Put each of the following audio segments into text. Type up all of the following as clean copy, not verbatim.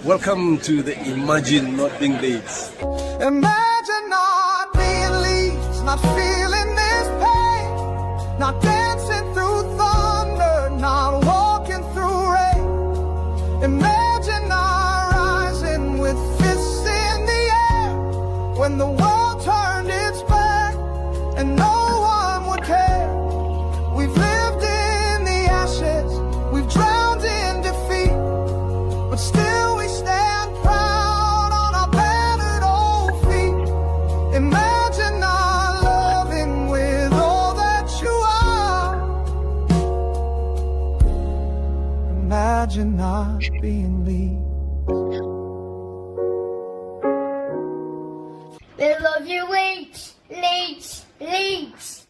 Welcome to the Imagine Not Being Leeds. Imagine not being Leeds, not feeling this pain, not dancing through thunder, not walking through rain. Imagine not rising with fists in the air when the world turned its back and no one would care. We've lived in the ashes, we've drowned in defeat, but still we stand proud on our battered old feet. Imagine not loving with all that you are. Imagine not being Leeds. We love you, Leeds, Leeds, Leeds.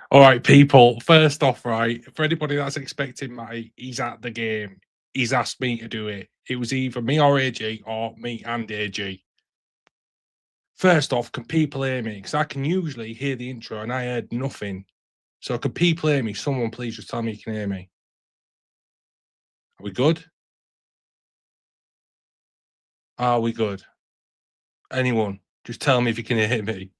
All right, people. First off, right, for anybody that's expecting Matty, he's at the game. He's asked me to do it. It was either me or AG or me and AG. First off, can people hear me? Because I can usually hear the intro and I heard nothing. So can people hear me? Someone please just tell me you can hear me. Are we good? Are we good? Anyone? Just tell me if you can hear me.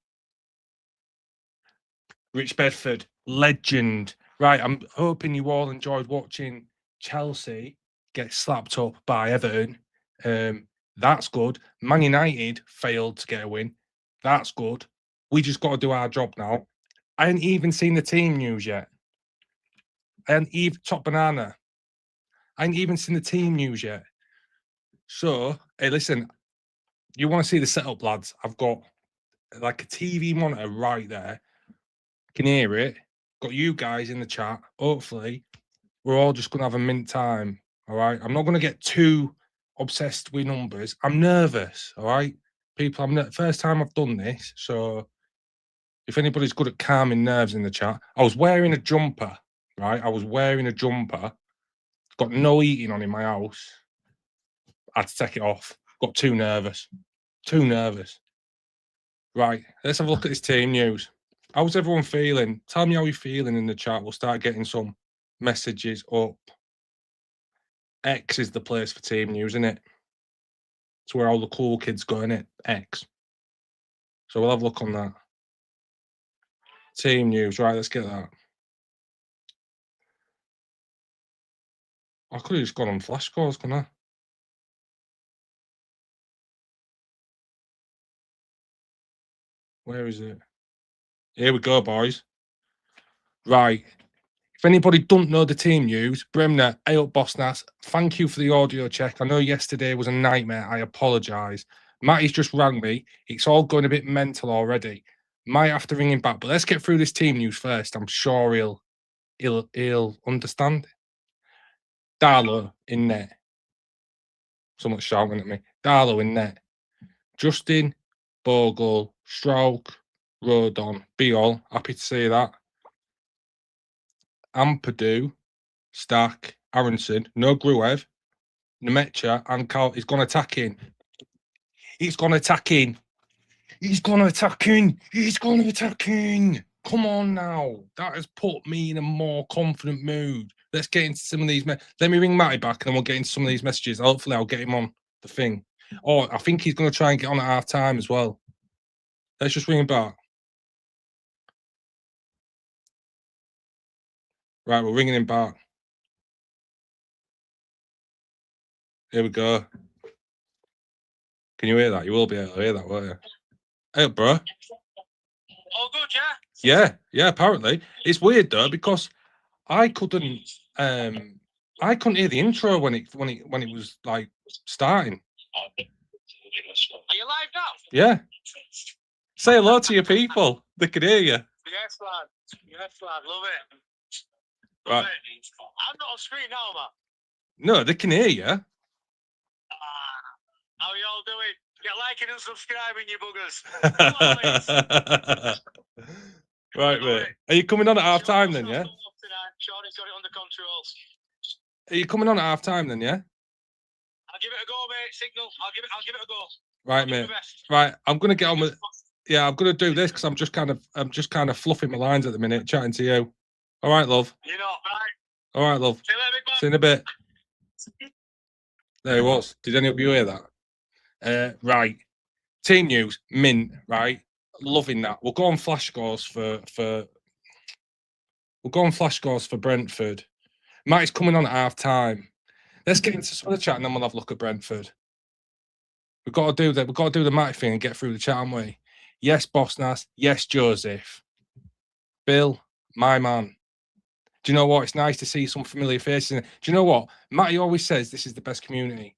Rich Bedford, legend. Right, I'm hoping you all enjoyed watching Chelsea get slapped up by Everton. That's good. Man United failed to get a win. That's good. We just got to do our job now. I ain't even seen the team news yet. I ain't even top banana. I ain't even seen the team news yet. So, hey, listen, you want to see the setup, lads? I've got like a TV monitor right there. Can hear it. Got you guys in the chat. Hopefully, we're all just gonna have a mint time. All right. I'm not gonna get too obsessed with numbers. I'm nervous. All right, people. First time I've done this. So, if anybody's good at calming nerves in the chat, I was wearing a jumper. Right. I was wearing a jumper. Got no heating on in my house. I had to take it off. Got too nervous. Too nervous. Right. Let's have a look at this team news. How's everyone feeling? Tell me how you're feeling in the chat. We'll start getting some messages up. X is the place for team news, isn't it? It's where all the cool kids go, innit? X. So we'll have a look on that. Team news. Right, let's get that. I could have just gone on flash scores, couldn't I? Where is it? Here we go, boys. Right. If anybody don't know the team news, Bremner, hey up, BOSSNASS, thank you for the audio check. I know yesterday was a nightmare. I apologise. Matty's just rang me. It's all going a bit mental already. Might have to ring him back, but let's get through this team news first. I'm sure he'll understand. Darlow in net. Someone's shouting at me. Darlow in net. Justin, Bogle, Stroke, Rodon, Beal. Happy to see that. Ampadu, Stack, Aronson, no Gruev, Nemecha, and Carl. He's gone attacking. He's gone attacking. He's gone attacking. He's gone attacking. Come on now. That has put me in a more confident mood. Let's get into some of these. Let me ring Matty back and then we'll get into some of these messages. Hopefully, I'll get him on the thing. Oh, I think he's going to try and get on at half time as well. Let's just ring him back. Right, we're ringing him back. Here we go. Can you hear that? You will be able to hear that, won't you? Hey, bro. All good, yeah? Yeah, apparently. It's weird though, because I couldn't hear the intro when it was like starting. Are you live now? Yeah. Say hello to your people. They can hear you. Yes, lad. Yes, lad. Love it. Right. Love it. I'm not on screen now, man. No, they can hear you. How are you all doing? Get liking and subscribing, you buggers. Right, mate. Are you coming on at half time then, yeah? Sean's got it under control. Are you coming on at half time then, yeah? I'll give it a go, mate. Signal. I'll give it a go. Right, mate. Right, I'm gonna get on with. Yeah, I'm gonna do this because I'm just kind of fluffing my lines at the minute, chatting to you. All right, love. You're not right. All right, love. See you later, big man. See you in a bit. There he was. Did any of you hear that? Right. Team news, mint, right? Loving that. We'll go on flash scores for Brentford. Matty's coming on at half time. Let's get into some of the chat and then we'll have a look at Brentford. We've got to do that. We've got to do the Matty thing and get through the chat, haven't we? Yes, BOSSNASS. Yes, Joseph. Bill, my man. Do you know what? It's nice to see some familiar faces. Do you know what? Matty always says this is the best community.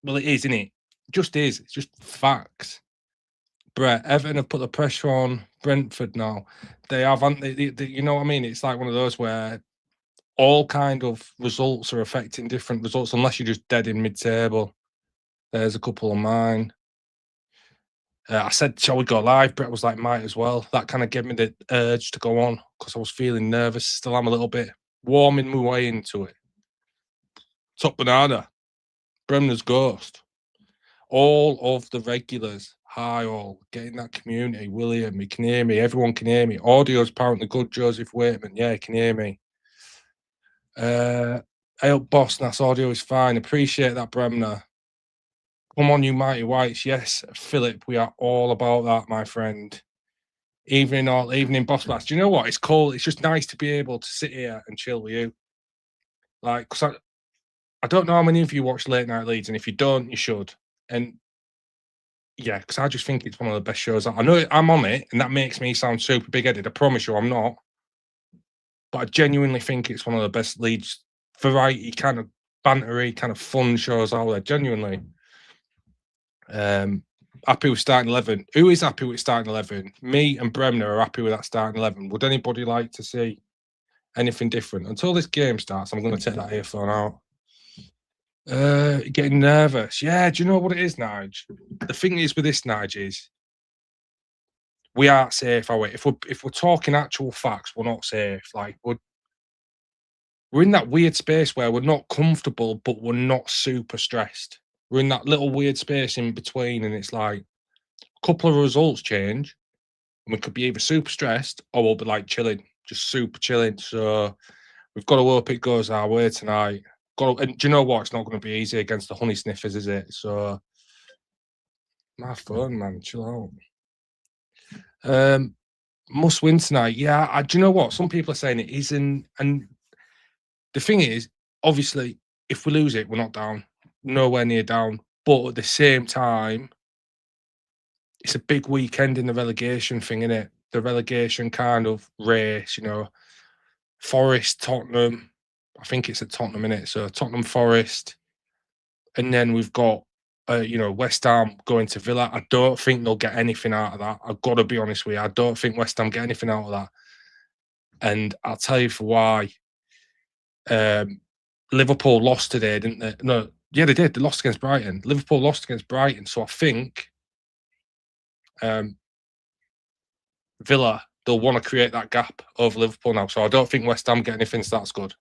Well, it is, isn't it? It just is. It's just facts. Brett, Everton have put the pressure on Brentford now. They have, you know what I mean? It's like one of those where all kind of results are affecting different results unless you're just dead in mid-table. There's a couple of mine. I said, shall we go live? Brett was like, might as well. That kind of gave me the urge to go on because I was feeling nervous. Still am a little bit, warming my way into it. Top banana. Bremner's Ghost. All of the regulars. Hi all. Getting that community. William, you can hear me. Everyone can hear me. Audio's apparently good. Joseph Waitman. Yeah, you can hear me. Hey up, BOSSNASS. Audio is fine. Appreciate that, Bremner. Come on, you mighty whites. Yes, Philip, we are all about that, my friend. Evening, BOSSNASS. Do you know what? It's cool. It's just nice to be able to sit here and chill with you. Like, because I don't know how many of you watch Late Night Leeds, and if you don't, you should. And yeah, because I just think it's one of the best shows. I know I'm on it, and that makes me sound super big-headed. I promise you I'm not. But I genuinely think it's one of the best Leeds variety, kind of bantery, kind of fun shows out there. Genuinely. Happy with starting 11. Who is happy with starting 11? Me and Bremner are happy with that starting 11. Would anybody like to see anything different? Until this game starts, I'm going to take that earphone out. Getting nervous. Yeah, do you know what it is, Nige? The thing is with this, Nige, is we aren't safe, are we? If we're talking actual facts, we're not safe. Like we're in that weird space where we're not comfortable, but we're not super stressed. We're in that little weird space in between, and it's like a couple of results change, and we could be either super stressed or we'll be like chilling, just super chilling. So we've got to hope it goes our way tonight. And do you know what? It's not going to be easy against the honey sniffers, is it? So my phone, man, chill out. Must win tonight. Yeah, do you know what? Some people are saying it isn't, and the thing is, obviously, if we lose it, we're not down, nowhere near down. But at the same time, it's a big weekend in the relegation thing, isn't it? The relegation kind of race, you know. Forest, Tottenham. I think it's at Tottenham, innit? So Tottenham, Forest, and then we've got, West Ham going to Villa. I don't think they'll get anything out of that. I've got to be honest with you. I don't think West Ham get anything out of that, and I'll tell you for why. Liverpool lost today, didn't they? No, yeah, they did. They lost against Brighton. Liverpool lost against Brighton, so I think Villa, they'll want to create that gap over Liverpool now. So I don't think West Ham get anything, so that's good.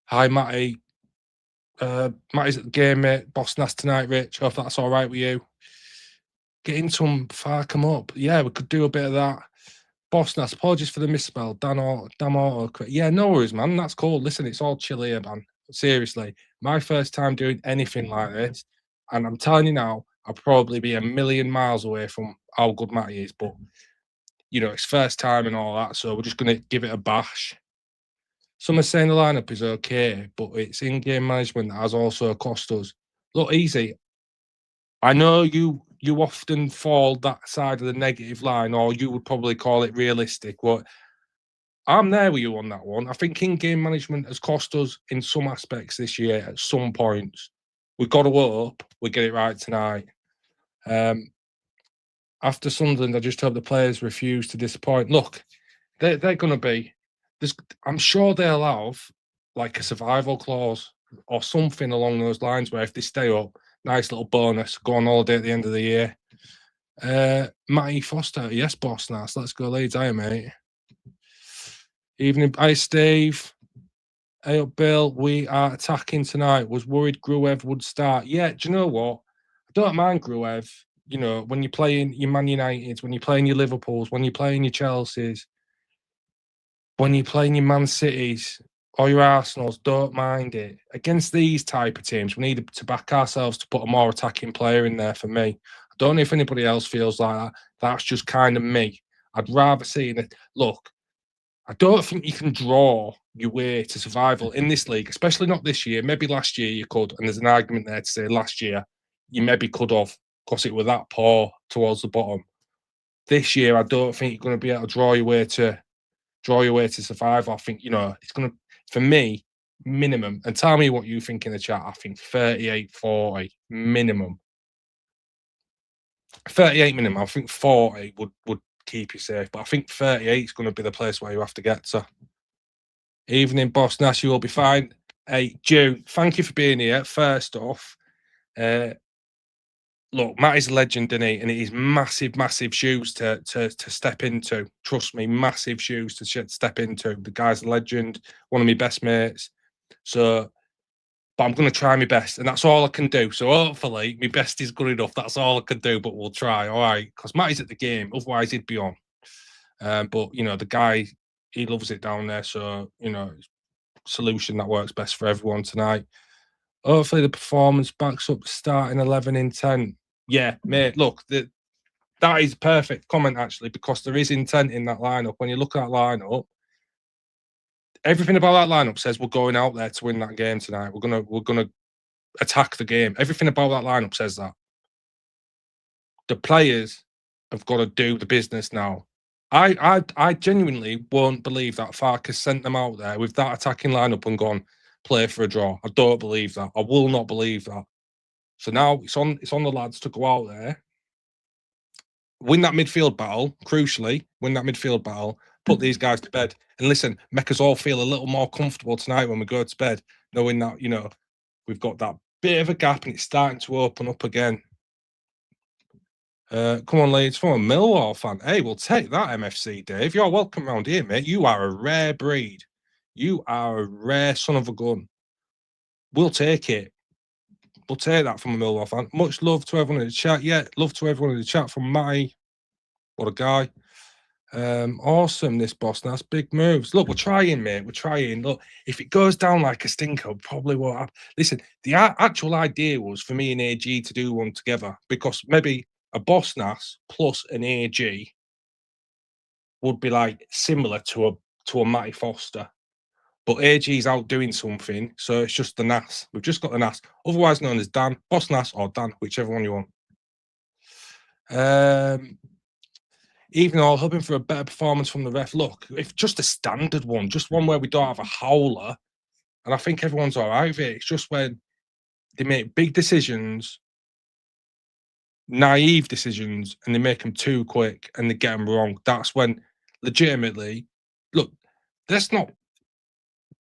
Hi, Matty. Matty's at the game, mate. BOSSNASS tonight, Rich. Hope that's all right with you. Get into them, fire come up. Yeah, we could do a bit of that. BOSSNASS, apologies for the misspell. Damn auto. Yeah, no worries, man. That's cool. Listen, it's all chill here, man. Seriously, my first time doing anything like this, and I'm telling you now, I'll probably be a million miles away from how good Matty is, but you know, it's first time and all that, so we're just gonna give it a bash. Some are saying the lineup is okay, but it's in-game management that has also cost us. Look, easy. I know you often fall that side of the negative line, or you would probably call it realistic. But I'm there with you on that one. I think in-game management has cost us in some aspects this year at some points. We've got to hope we get it right tonight. After Sunderland, I just hope the players refuse to disappoint. Look, they're going to be. I'm sure they'll have like a survival clause or something along those lines where if they stay up, nice little bonus, go on holiday at the end of the year. Matty Foster, yes, BOSSNASS. Let's go Leeds, aye, mate. Evening, hi, Steve. Hey up, Bill. We are attacking tonight. Was worried Gruev would start. Yeah, do you know what? I don't mind Gruev. You know, when you're playing your Man Uniteds, when you're playing your Liverpools, when you're playing your Chelseas, when you're playing your Man Cities, Or your Arsenals, don't mind it. Against these type of teams, we need to back ourselves to put a more attacking player in there for me. I don't know if anybody else feels like that. That's just kind of me. I'd rather see it. Look, I don't think you can draw your way to survival in this league, especially not this year. Maybe last year you could, and there's an argument there to say last year you maybe could have because it was that poor towards the bottom. This year, I don't think you're going to be able to draw your way to survival. I think it's going to, for me, minimum. And tell me what you think in the chat. I think 38, 40 minimum. 38 minimum. I think 40 would keep you safe, but I think 38 is going to be the place where you have to get to. Evening, BOSSNASS, you will be fine. Hey, June, thank you for being here. First off, look, Matt is a legend, isn't he? And it is massive, massive shoes to step into. Trust me, massive shoes to step into. The guy's a legend, one of my best mates. So, but I'm going to try my best, and that's all I can do. So hopefully, my best is good enough. That's all I can do, but we'll try. All right, because Matt is at the game. Otherwise, he'd be on. But the guy, he loves it down there. So solution that works best for everyone tonight. Hopefully the performance backs up starting 11 in 10. Yeah, mate, look, that is perfect comment, actually, because there is intent in that lineup. When you look at that lineup, everything about that lineup says we're going out there to win that game tonight. We're gonna attack the game. Everything about that lineup says that. The players have got to do the business now. I genuinely won't believe that Farkas sent them out there with that attacking lineup and gone play for a draw. I don't believe that. I will not believe that. So now it's on the lads to go out there, win that midfield battle. Crucially, win that midfield battle. Put these guys to bed, and listen, make us all feel a little more comfortable tonight when we go to bed, knowing that we've got that bit of a gap and it's starting to open up again. Come on, Leeds, from a Millwall fan. Hey, we'll take that, MFC Dave. You're welcome round here, mate. You are a rare breed. You are a rare son of a gun. We'll take it. We'll take that from a Millwall fan. Much love to everyone in the chat. Yeah, love to everyone in the chat from Matty. What a guy. Awesome, this BOSSNASS. Big moves. Look, we're trying, mate. We're trying. Look, if it goes down like a stinker, probably won't happen. Listen, the actual idea was for me and AG to do one together, because maybe a BOSSNASS plus an AG would be like similar to a Matty Foster. But AG's out doing something, so it's just the NAS. We've just got the NAS, otherwise known as Dan, BOSSNASS or Dan, whichever one you want. Even though hoping for a better performance from the ref. Look, if just a standard one, just one where we don't have a howler, and I think everyone's all right with it. It's just when they make big decisions, naive decisions, and they make them too quick and they get them wrong. That's when, legitimately, look, that's not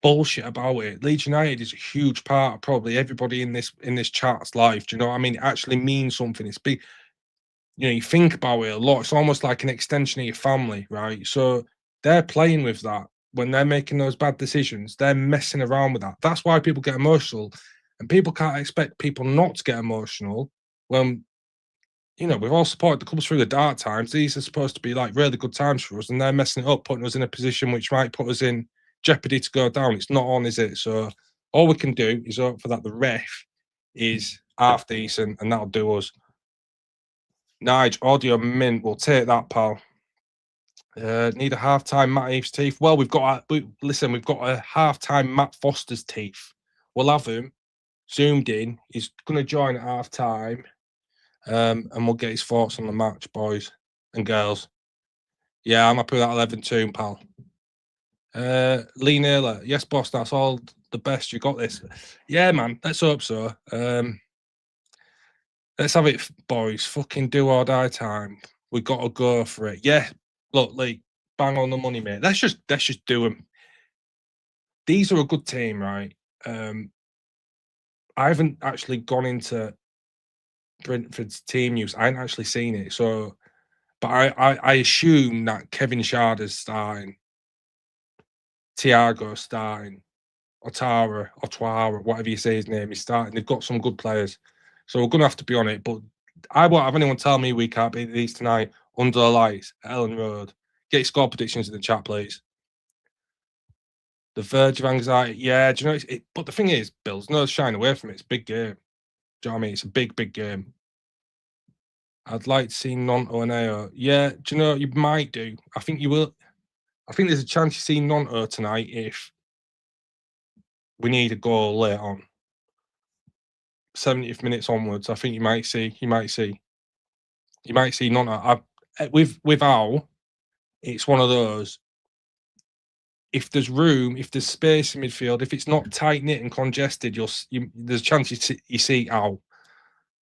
bullshit about it. Leeds United is a huge part of probably everybody in this chat's life. Do you know what I mean? It actually means something. It's big. You think about it a lot. It's almost like an extension of your family, right? So they're playing with that when they're making those bad decisions. They're messing around with that. That's why people get emotional, and people can't expect people not to get emotional when we've all supported the clubs through the dark times. These are supposed to be like really good times for us, and they're messing it up, putting us in a position which might put us in jeopardy to go down. It's not on, is it? So all we can do is hope for that the ref is half decent, and that'll do us. Nige, audio mint, we'll take that, pal. Need a half-time Matt Eve's teeth. Well, we've got a half-time Matt Foster's teeth. We'll have him zoomed in. He's going to join at half-time, and we'll get his thoughts on the match, boys and girls. Yeah, I'm happy with that 11-2, pal. Lee Naylor, yes, boss, that's all the best. You got this. Yeah, man, let's hope so. Let's have it, boys. Fucking do or die time. We got to go for it. Yeah, look, Lee, bang on the money, mate. Let's just do them. These are a good team, right? I haven't actually gone into Brentford's team news. I haven't actually seen it. So, but I assume that Kevin Sharder's starting, Thiago starting, Otara, whatever you say his name, is starting. They've got some good players. So we're going to have to be on it. But I won't have anyone tell me we can't beat these tonight under the lights at Elland Road. Get your score predictions in the chat, please. The verge of anxiety. Yeah, do you know? But the thing is, Bill's no shying away from it. It's a big game. Do you know what I mean? It's a big, big game. I'd like to see Nonto and AO. Yeah, do you know you might do? I think you will. I think there's a chance you see Nonto tonight if we need a goal late on. 70th minutes onwards, I think you might see Nonto. With Al, it's one of those. If there's room, if there's space in midfield, if it's not tight knit and congested, there's a chance you see Al.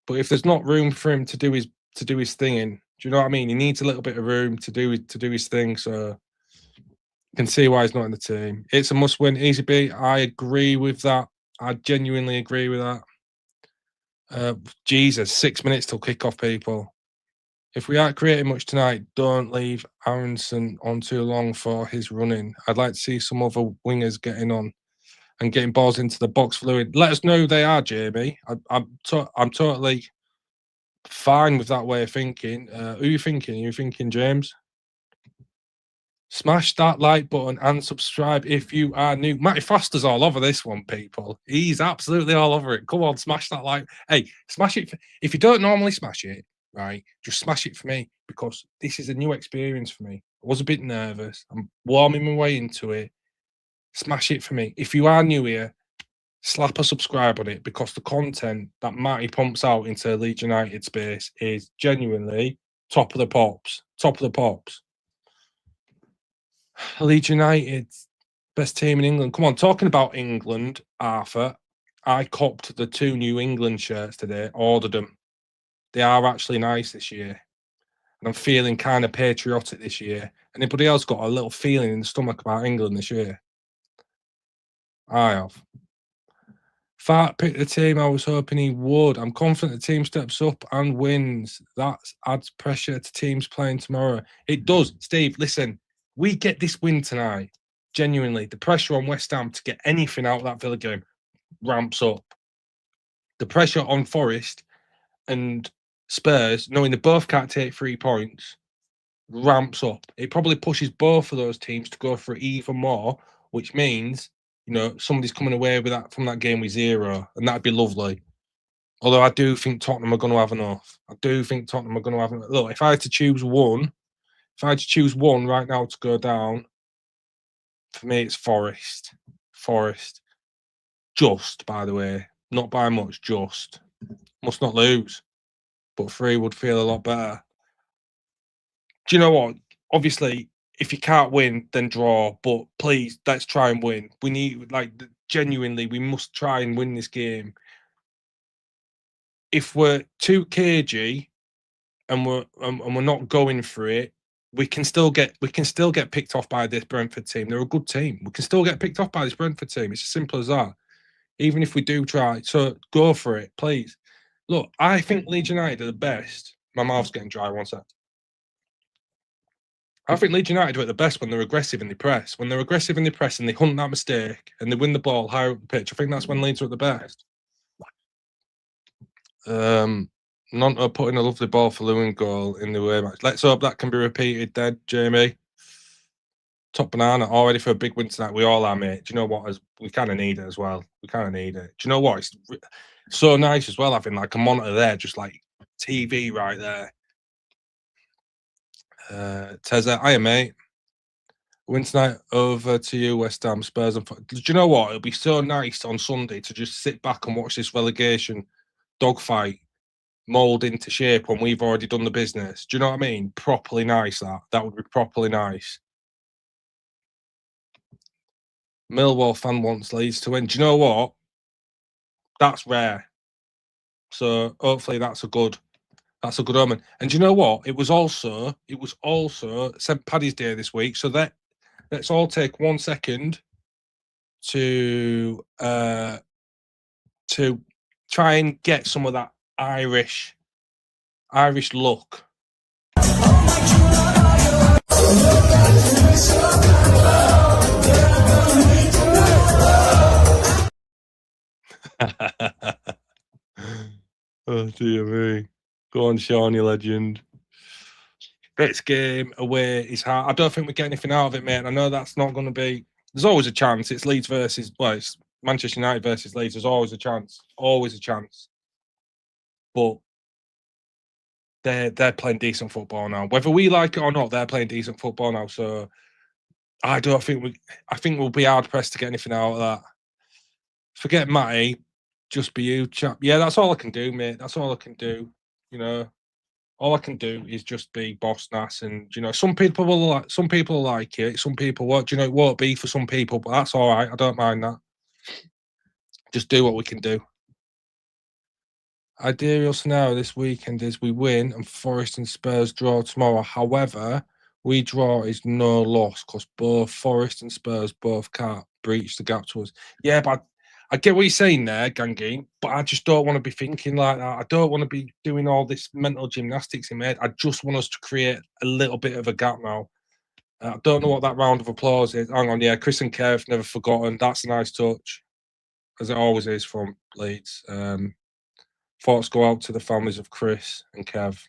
But if there's not room for him to do his thing in, do you know what I mean? He needs a little bit of room to do his thing. So you can see why he's not in the team. It's a must win, easy beat. I agree with that. I genuinely agree with that. Jesus, 6 minutes till kick-off, people. If we aren't creating much tonight, don't leave Aronson on too long for his running. I'd like to see some other wingers getting on and getting balls into the box fluid. Let us know who they are, Jamie. I'm totally fine with that way of thinking. Who are you thinking? Are you thinking James? Smash that like button and subscribe if you are new. Matty Foster's all over this one, people. He's absolutely all over it. Come on, smash that like. Hey, smash it. If you don't normally smash it, right, just smash it for me because this is a new experience for me. I was a bit nervous. I'm warming my way into it. Smash it for me. If you are new here, slap a subscribe on it because the content that Matty pumps out into Leeds United space is genuinely top of the pops. Top of the pops. Leeds United, best team in England. Come on, talking about England, Arthur, I copped the 2 new England shirts today, ordered them. They are actually nice this year. And I'm feeling kind of patriotic this year. Anybody else got a little feeling in the stomach about England this year? I have. Fart picked the team I was hoping he would. I'm confident the team steps up and wins. That adds pressure to teams playing tomorrow. It does. Steve, listen. We get this win tonight. Genuinely, the pressure on West Ham to get anything out of that Villa game ramps up. The pressure on Forest and Spurs, knowing they both can't take 3 points, ramps up. It probably pushes both of those teams to go for it even more, which means, you know, somebody's coming away with that from that game with 0, and that'd be lovely. Although I do think Tottenham are going to have enough. Look, if I had to choose one, right now to go down, for me it's Forest. Forest. Just, by the way. Not by much, just. Must not lose. But 3 would feel a lot better. Do you know what? Obviously, if you can't win, then draw. But please, let's try and win. We need, genuinely, we must try and win this game. If we're too cagey and we're not going for it, we can still get picked off by this Brentford team. They're a good team. We can still get picked off by this Brentford team. It's as simple as that. Even if we do try. So go for it, please. Look, I think Leeds United are the best. My mouth's getting dry, one sec. I think Leeds United are at the best when they're aggressive and they press. When they're aggressive and they press and they hunt that mistake and they win the ball higher up the pitch, I think that's when Leeds are at the best. Nonto putting a lovely ball for Lewin goal in the away match. Let's hope that can be repeated then, Jamie. Top banana, all ready for a big win tonight. We all are, mate. Do you know what? We kind of need it as well. We kind of need it. Do you know what? It's so nice as well having like a monitor there, just like TV right there. Teza, hiya, mate. Win tonight, over to you, West Ham, Spurs. Do you know what? It'll be so nice on Sunday to just sit back and watch this relegation dogfight mould into shape when we've already done the business. Do you know what I mean? Properly nice, that would be properly nice. Millwall fan wants Leeds to win. Do you know what? That's rare. So hopefully that's a good omen. And do you know what? It was also St. Paddy's Day this week. So let's all take 1 second to try and get some of that Irish look. Oh dear me. Go on, Sean, you legend. Next game away is hard. I don't think we get anything out of it, mate. I know that's not going to be There's always a chance. It's Leeds versus, well, it's Manchester United versus Leeds. There's always a chance. Always a chance. But they're playing decent football now. Whether we like it or not, they're playing decent football now. So I think we'll be hard pressed to get anything out of that. Forget Matty, just be you, chap. Yeah, that's all I can do, mate. That's all I can do. You know, all I can do is just be BOSSNASS, and you know, some people like it, some people won't. You know, it won't be for some people, but that's all right. I don't mind that. Just do what we can do. Ideal scenario this weekend is we win and Forest and Spurs draw tomorrow. However, we draw is no loss because both Forest and Spurs both can't breach the gap to us. Yeah, but I get what you're saying there, Gangi, but I just don't want to be thinking like that. I don't want to be doing all this mental gymnastics in my head. I just want us to create a little bit of a gap now. I don't know what that round of applause is. Hang on, yeah, Chris and Kev, never forgotten. That's a nice touch, as it always is from Leeds. Thoughts go out to the families of Chris and Kev.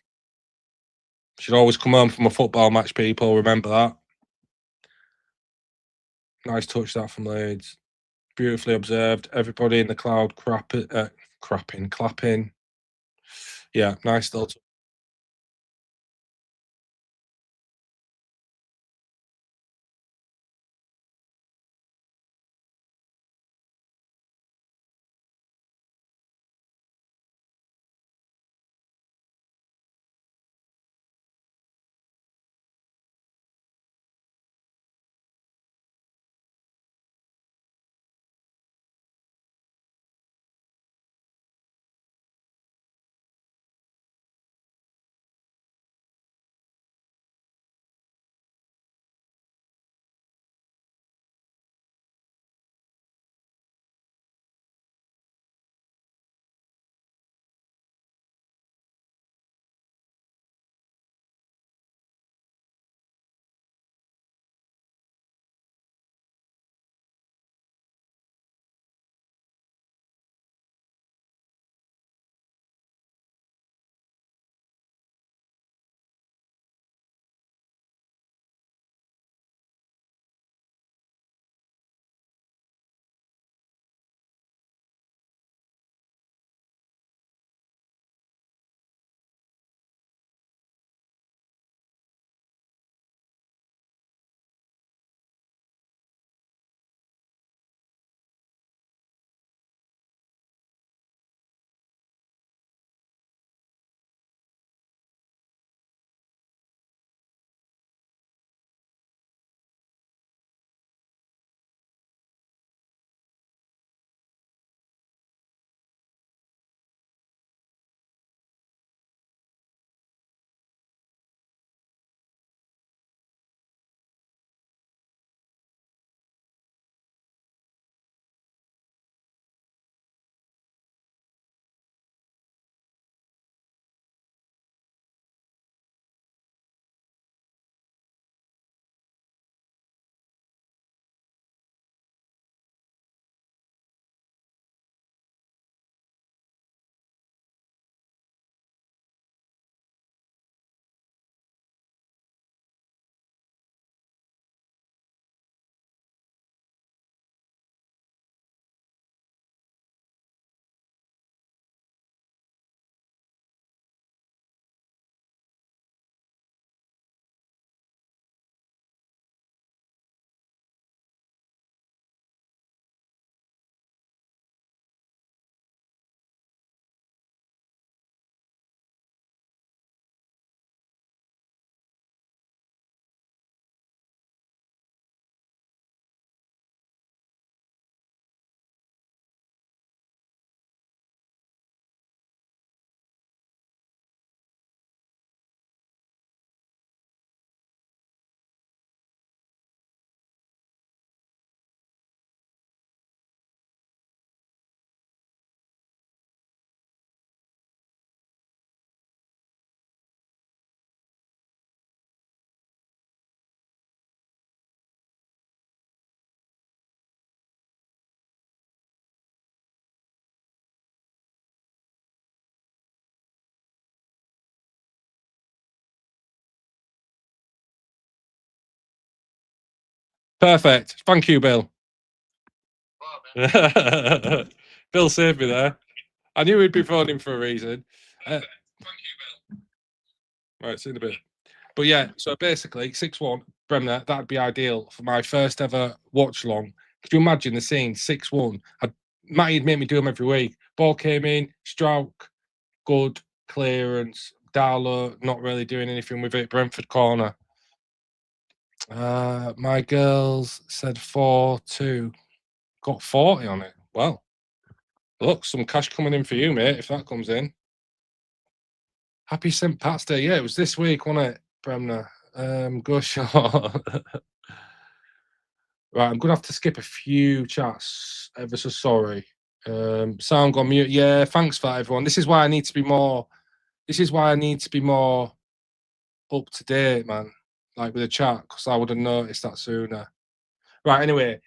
Should always come home from a football match, people. Remember that. Nice touch that from Leeds. Beautifully observed. Everybody in the crowd clapping. Yeah, nice little Perfect. Thank you, Bill. Bill saved me there. I knew he'd be phoning for a reason. Thank you, Bill. Right, see you in a bit. But yeah, so basically 6-1, Bremner, that'd be ideal for my first ever watch along. Could you imagine the scene? 6-1. Matty'd make me do them every week. Ball came in, stroke, good clearance. Darlow not really doing anything with it. Brentford corner. My girls said 4-2. Got 40 on it. Well, look, some cash coming in for you, mate, if that comes in. Happy St. Pat's Day. Yeah, it was this week, wasn't it, Bremner? Go short. Right, I'm gonna have to skip a few chats. Ever so sorry. Sound gone mute. Yeah, thanks for that, everyone. This is why I need to be more. This is why I need to be more up to date, man. Like with the chat, because I would have noticed that sooner. Right. Anyway,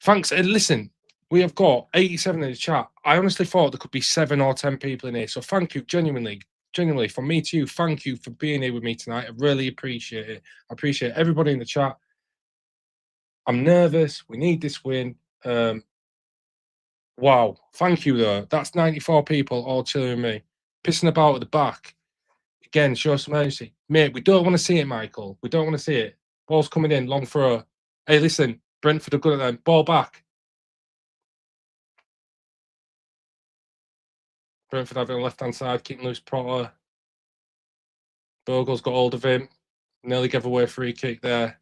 thanks. And listen, we have got 87 in the chat. I honestly thought there could be 7 or 10 people in here. So thank you, genuinely, from me to you. Thank you for being here with me tonight. I really appreciate it. I appreciate everybody in the chat. I'm nervous. We need this win. Wow. Thank you, though. That's 94 people all chilling with me. Pissing about at the back. Again, show some mercy. Mate, we don't want to see it, Michael. We don't want to see it. Ball's coming in, long throw. Hey, listen, Brentford are good at them. Ball back. Brentford having a left-hand side, keeping loose Potter. Bogle's got hold of him. Nearly gave away a free kick there.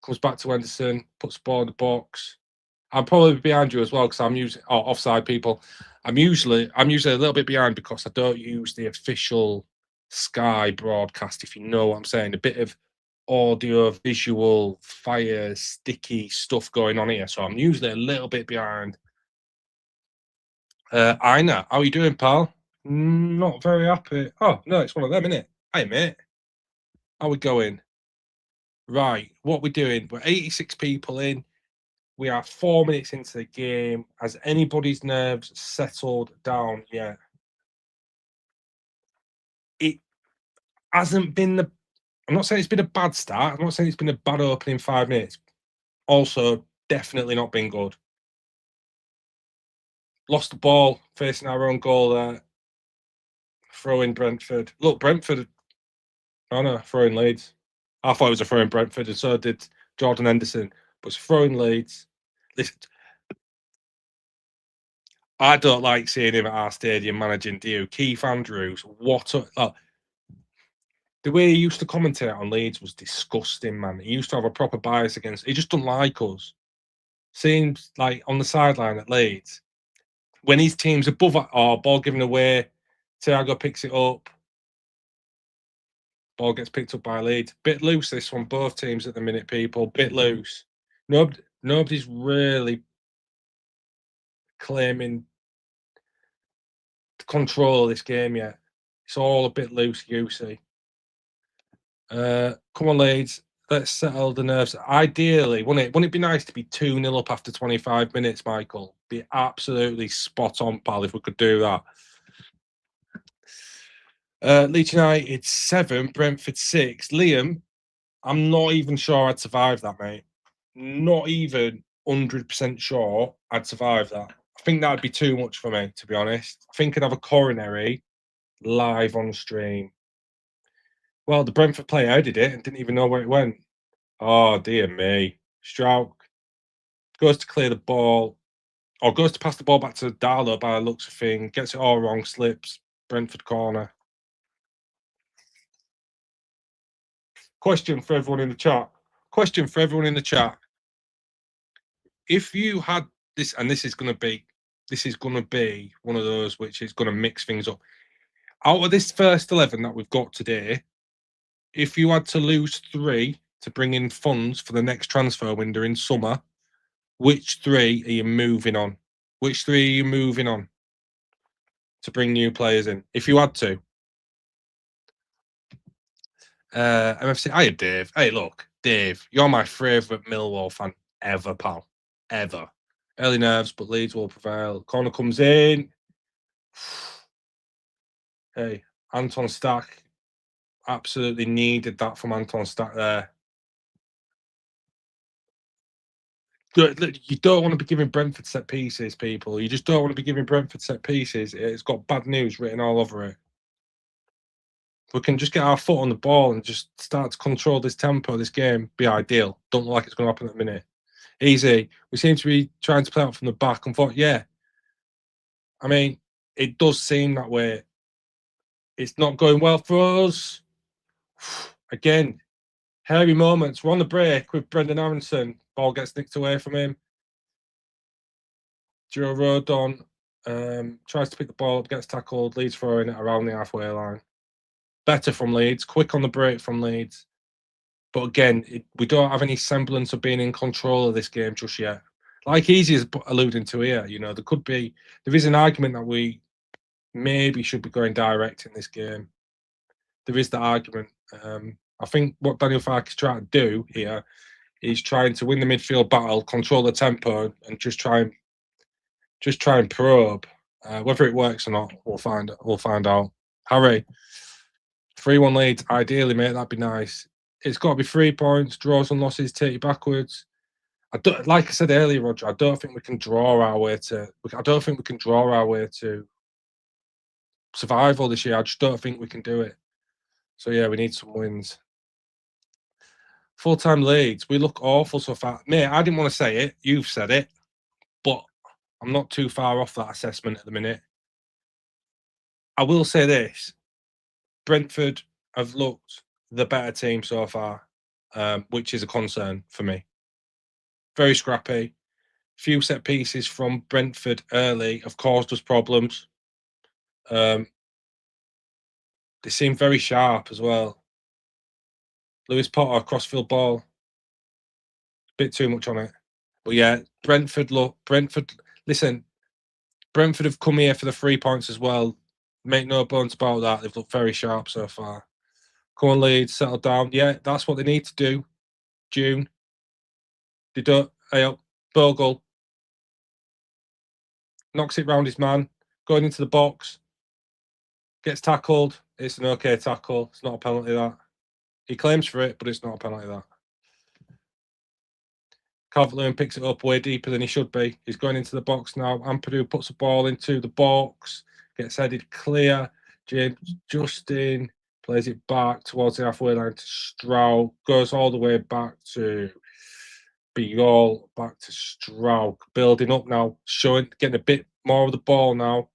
Comes back to Henderson, puts the ball in the box. I'm probably behind you as well because I'm using offside people. I'm usually a little bit behind because I don't use the official Sky broadcast, if you know what I'm saying. A bit of audio, visual, fire, sticky stuff going on here. So I'm usually a little bit behind. Ina, how are you doing, pal? Not very happy. Oh, no, it's one of them, isn't it? Hey, mate. How we going? Right, what we're doing? We're 86 people in. We are 4 minutes into the game. Has anybody's nerves settled down yet? It hasn't been the. I'm not saying it's been a bad start. I'm not saying it's been a bad opening 5 minutes. Also, definitely not been good. Lost the ball, facing our own goal there. Throw in Brentford. Look, Brentford. Oh no, throw in Leeds. I thought it was a throw in Brentford, and so did Jordan Henderson. But it's throw in Leeds. Listen, I don't like seeing him at our stadium managing, do you? Keith Andrews, what a. The way he used to commentate on Leeds was disgusting, man. He used to have a proper bias against. He just doesn't like us. Seems like on the sideline at Leeds, when his team's above or ball given away, Thiago picks it up. Ball gets picked up by Leeds. Bit loose this one. Both teams at the minute, people. Bit loose. Nobody's really claiming control of this game yet. It's all a bit loose-goosey. Come on, Leeds. Let's settle the nerves. Ideally, wouldn't it be nice to be 2-0 up after 25 minutes, Michael? Be absolutely spot on, pal, if we could do that. Leeds United 7, Brentford 6. Liam, I'm not even sure I'd survive that, mate. Not even 100% sure I'd survive that. I think that'd be too much for me, to be honest. I think I'd have a coronary live on stream. Well, the Brentford player headed it and didn't even know where it went. Oh, dear me. Stroke goes to clear the ball, or goes to pass the ball back to Darlow by the looks of things, gets it all wrong, slips, Brentford corner. Question for everyone in the chat. If you had this, and this is going to be one of those which is going to mix things up. Out of this first 11 that we've got today, if you had to lose 3 to bring in funds for the next transfer window in summer, which 3 are you moving on? Which 3 are you moving on to bring new players in? If you had to. MFC, hiya, Dave. Hey, look, Dave, you're my favourite Millwall fan ever, pal. Ever. Early nerves, but Leeds will prevail. Corner comes in. Hey, Anton Stack. Absolutely needed that from Anton Stack there. You don't want to be giving Brentford set pieces, people. You just don't want to be giving Brentford set pieces. It's got bad news written all over it. If we can just get our foot on the ball and just start to control this tempo, this game, be ideal. Don't look like it's going to happen at the minute. Easy. We seem to be trying to play out from the back and thought, yeah. I mean, it does seem that way. It's not going well for us. Again, hairy moments. We're on the break with Brendan Aronson. Ball gets nicked away from him. Joe Rodon tries to pick the ball up, gets tackled. Leeds throwing it around the halfway line. Better from Leeds. Quick on the break from Leeds. But again, we don't have any semblance of being in control of this game just yet. Like Easy is alluding to here, there is an argument that we maybe should be going direct in this game. There is that argument. I think what Daniel Farke is trying to do here is trying to win the midfield battle, control the tempo, and just try and probe. Whether it works or not, we'll find out. Harry, 3-1 Leeds, ideally, mate, that'd be nice. It's got to be 3 points, draws and losses take you backwards. Like I said earlier, Roger, I don't think we can draw our way to survival this year. I just don't think we can do it. So yeah, we need some wins. Full-time Leeds, we look awful so far. Mate, I didn't want to say it. You've said it. But I'm not too far off that assessment at the minute. I will say this. Brentford have looked the better team so far, which is a concern for me. Very scrappy. Few set pieces from Brentford early have caused us problems. They seem very sharp as well. Lewis Potter, crossfield ball. A bit too much on it. But yeah, Brentford, listen, Brentford have come here for the 3 points as well. Make no bones about that. They've looked very sharp so far. Come on, Leeds, settle down. Yeah, that's what they need to do. June. They don't. Hey up. Bogle. Knocks it round his man. Going into the box. Gets tackled. It's an okay tackle. It's not a penalty, that. He claims for it, but it's not a penalty, that. Calvert-Lewin picks it up way deeper than he should be. He's going into the box now. Ampadu puts the ball into the box. Gets headed clear. James Justin plays it back towards the halfway line to Stroud. Goes all the way back to Biol. Back to Stroud. Building up now. Getting a bit more of the ball now.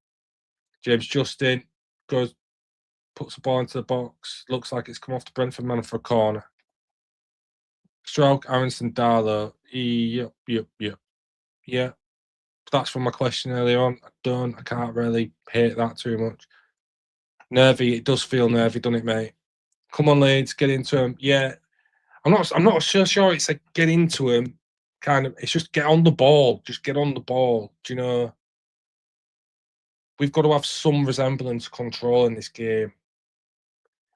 James Justin puts the ball into the box. Looks like it's come off the Brentford man for a corner. Stroud, Aronson, Darlow. Yep. Yeah. That's from my question earlier on. I can't really hate that too much. Nervy, it does feel nervy, doesn't it, mate? Come on, Leeds, get into him. Yeah. I'm not so sure it's like get into him. Kind of, it's just get on the ball. Just get on the ball. Do you know? We've got to have some resemblance of control in this game.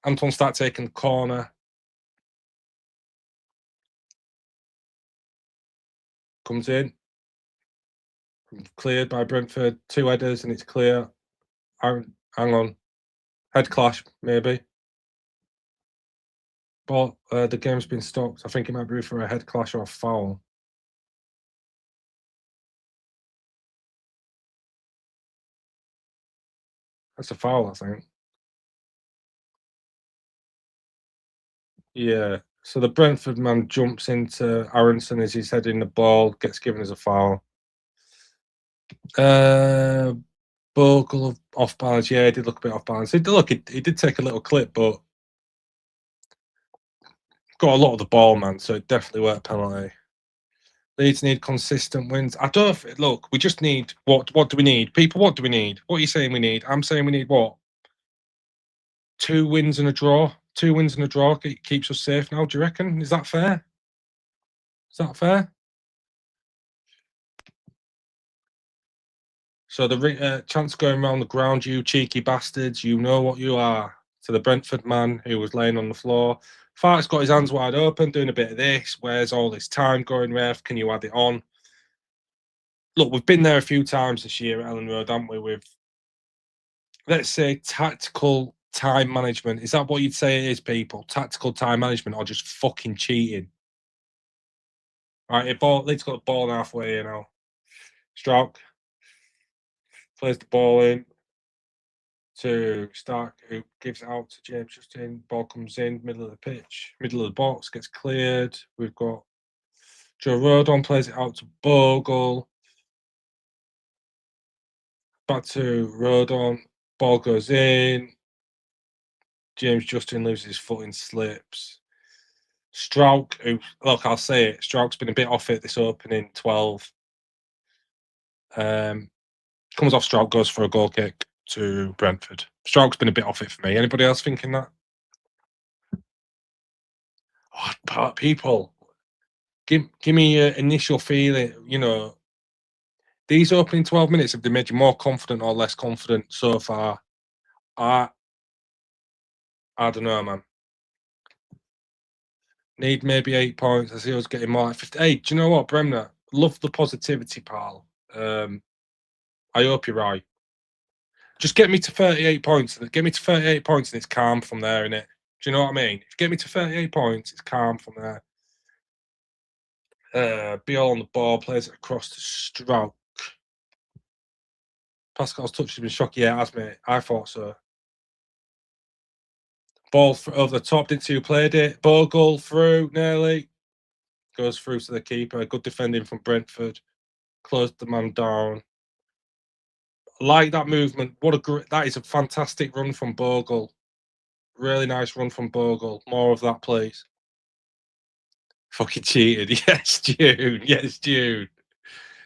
Anton start taking the corner. Comes in. Cleared by Brentford. 2 headers and it's clear. Hang on. Head clash, maybe. But the game's been stopped. I think it might be for a head clash or a foul. That's a foul, I think. Yeah. So the Brentford man jumps into Aronson as he's heading the ball, gets given as a foul. Bogle off balance. Yeah, he did look a bit off balance. He did take a little clip, but got a lot of the ball, man. So it definitely weren't a penalty. Leeds need consistent wins. Look, we just need what do we need? People, what do we need? What are you saying we need? I'm saying we need what? 2 wins and a draw. 2 wins and a draw keeps us safe now. Do you reckon? Is that fair? Is that fair? So the chance going around the ground, you cheeky bastards, you know what you are. To the Brentford man who was laying on the floor. Farke's got his hands wide open, doing a bit of this. Where's all this time going, ref? Can you add it on? Look, we've been there a few times this year at Elland Road, haven't we? With, let's say, tactical time management. Is that what you'd say it is, people? Tactical time management or just fucking cheating? Right, Leeds got the ball halfway here now. Stroke plays the ball in to Stark, who gives it out to James Justin. Ball comes in, middle of the pitch, middle of the box, gets cleared. We've got Joe Rodon plays it out to Bogle. Back to Rodon. Ball goes in. James Justin loses his foot in slips. Strouk, who, look, I'll say it, Strouk's been a bit off it this opening 12. Comes off Strouk, goes for a goal kick to Brentford. Strouk's been a bit off it for me. Anybody else thinking that? Oh, people, give me your initial feeling. You know, these opening 12 minutes, have they made you more confident or less confident so far? I don't know, man. Need maybe 8 points. I see us getting more like 50. Hey, do you know what, Bremner? Love the positivity, pal. I hope you're right. Just get me to 38 points. Get me to 38 points and it's calm from there, innit? Do you know what I mean? If you get me to 38 points, it's calm from there. Be all on the ball, plays it across to Strouk. Pascal's touch has been shocking. Yeah, as mate. I thought so. Ball over the top, didn't see who played it. Bogle through, nearly. Goes through to the keeper. Good defending from Brentford. Closed the man down. Like that movement. That is a fantastic run from Bogle. Really nice run from Bogle. More of that, please. Fucking cheated. Yes, June. Yes, June.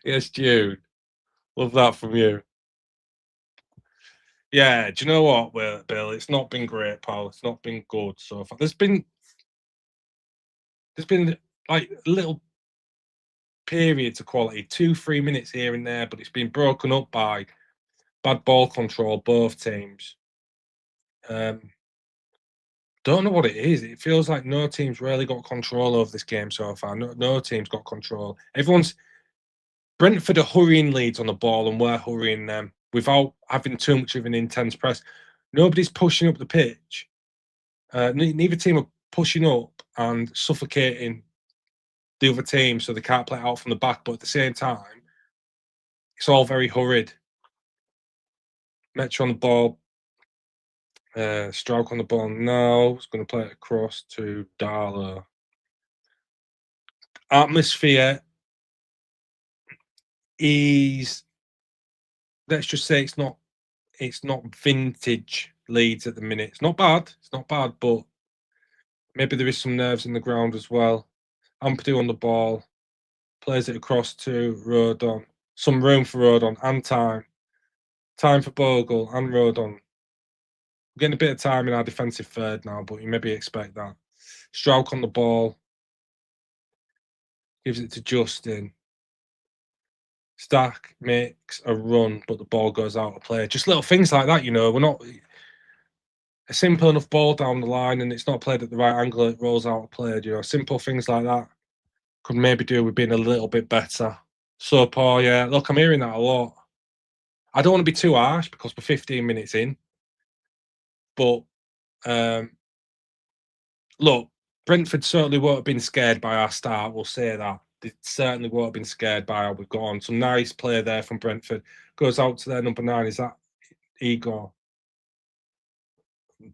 Yes, June. Love that from you. Yeah, do you know what, Bill? It's not been great, pal. It's not been good so far. There's been like little periods of quality, 2-3 minutes here and there, but it's been broken up by bad ball control, both teams. Don't know what it is. It feels like no team's really got control over this game so far. No team's got control. Brentford are hurrying Leeds on the ball and we're hurrying them without having too much of an intense press. Nobody's pushing up the pitch. Neither team are pushing up and suffocating the other team so they can't play it out from the back. But at the same time, it's all very hurried. Metro on the ball. Strouk on the ball now. He's going to play it across to Darlow. Atmosphere is, let's just say it's not vintage Leeds at the minute. It's not bad, but maybe there is some nerves in the ground as well. Ampadu on the ball, plays it across to Rodon. Some room for Rodon and time for Bogle and Rodon. We're getting a bit of time in our defensive third now, but you maybe expect that. Strouk on the ball, gives it to Justin. Stack makes a run, but the ball goes out of play. Just little things like that, you know. We're not a simple enough ball down the line and it's not played at the right angle, it rolls out of play. You know, simple things like that could maybe do with being a little bit better. So poor, yeah. Look, I'm hearing that a lot. I don't want to be too harsh because we're 15 minutes in. But look, Brentford certainly won't have been scared by our start, we'll say that. They certainly won't have been scared by how we've gone. Some nice play there from Brentford. Goes out to their number 9. Is that Igor?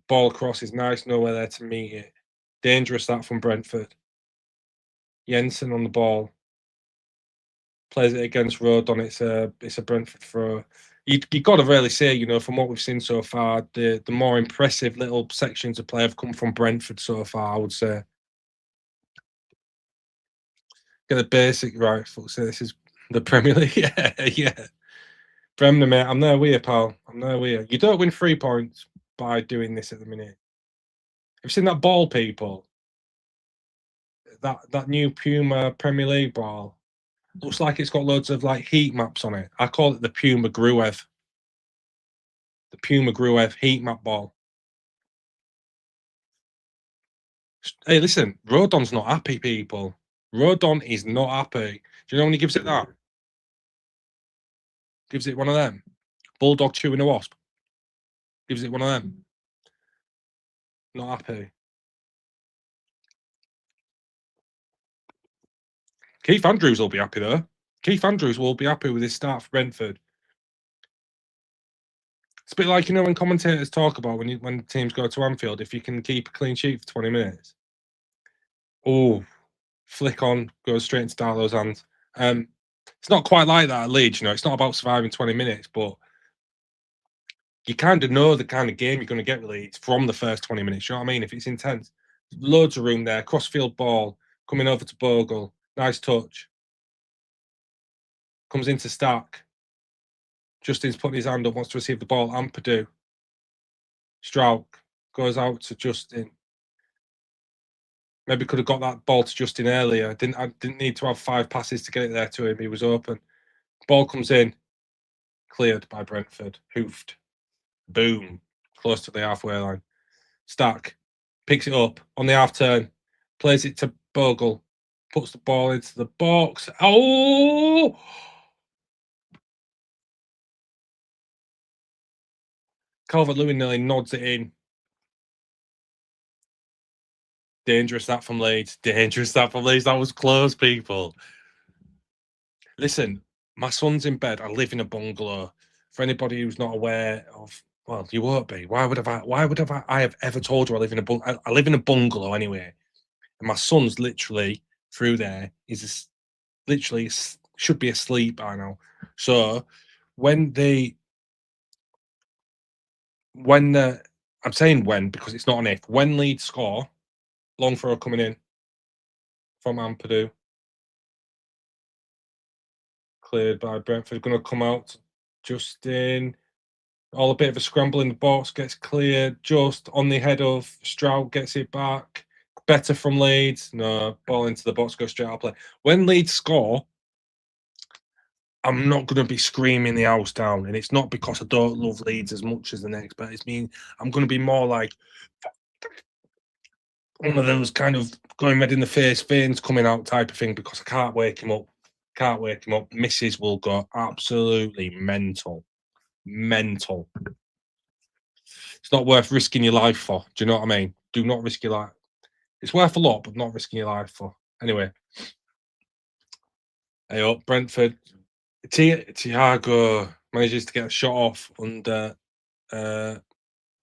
Ball across is nice, nowhere there to meet it. Dangerous that from Brentford. Jensen on the ball. Plays it against Rodon. It's a Brentford throw. You got to really say, you know, from what we've seen so far, the more impressive little sections of play have come from Brentford so far, I would say. Get the basic right. So this is the Premier League. Yeah. Bremner, mate, I'm there with you, pal. I'm there with you. You don't win 3 points by doing this at the minute. Have you seen that ball, people? That new Puma Premier League ball looks like it's got loads of like heat maps on it. I call it the Puma Gruev. The Puma Gruev heat map ball. Hey, listen, Rodon's not happy, people. Rodon is not happy. Do you know when he gives it that? Gives it one of them. Bulldog chewing a wasp. Gives it one of them. Not happy. Keith Andrews will be happy though. Keith Andrews will be happy with his start for Brentford. It's a bit like, you know, when commentators talk about when teams go to Anfield, if you can keep a clean sheet for 20 minutes. Oh, flick on, goes straight into Darlow's hands. It's not quite like that at Leeds, you know. It's not about surviving 20 minutes, but you kind of know the kind of game you're going to get with Leeds from the first 20 minutes. You know what I mean? If it's intense, loads of room there. Crossfield ball coming over to Bogle. Nice touch. Comes into Stark. Justin's putting his hand up, wants to receive the ball. Ampadu. Strauch goes out to Justin. Maybe could have got that ball to Justin earlier. I didn't need to have 5 passes to get it there to him. He was open. Ball comes in. Cleared by Brentford. Hoofed. Boom. Close to the halfway line. Stark picks it up on the half turn. Plays it to Bogle. Puts the ball into the box. Oh! Calvert-Lewin nearly nods it in. Dangerous that from Leeds. Dangerous that from Leeds. That was close, people. Listen, my son's in bed. I live in a bungalow. For anybody who's not aware of, well, you won't be. Why would I have ever told you I live in I live in a bungalow anyway. And my son's literally through there. He's literally should be asleep by now. So when I'm saying when because it's not an if. When Leeds score, long throw coming in from Ampadu. Cleared by Brentford. Going to come out. Justin. All a bit of a scramble in the box. Gets cleared. Just on the head of Stroud. Gets it back. Better from Leeds. No. Ball into the box. Go straight out of play. When Leeds score, I'm not going to be screaming the house down. And it's not because I don't love Leeds as much as the next. But it's mean I'm going to be more like one of those kind of going red in the face, veins coming out type of thing because I can't wake him up. Can't wake him up. Mrs. will go absolutely mental. Mental. It's not worth risking your life for. Do you know what I mean? Do not risk your life. It's worth a lot, but not risking your life for. Anyway. Hey up, Brentford. Thiago manages to get a shot off under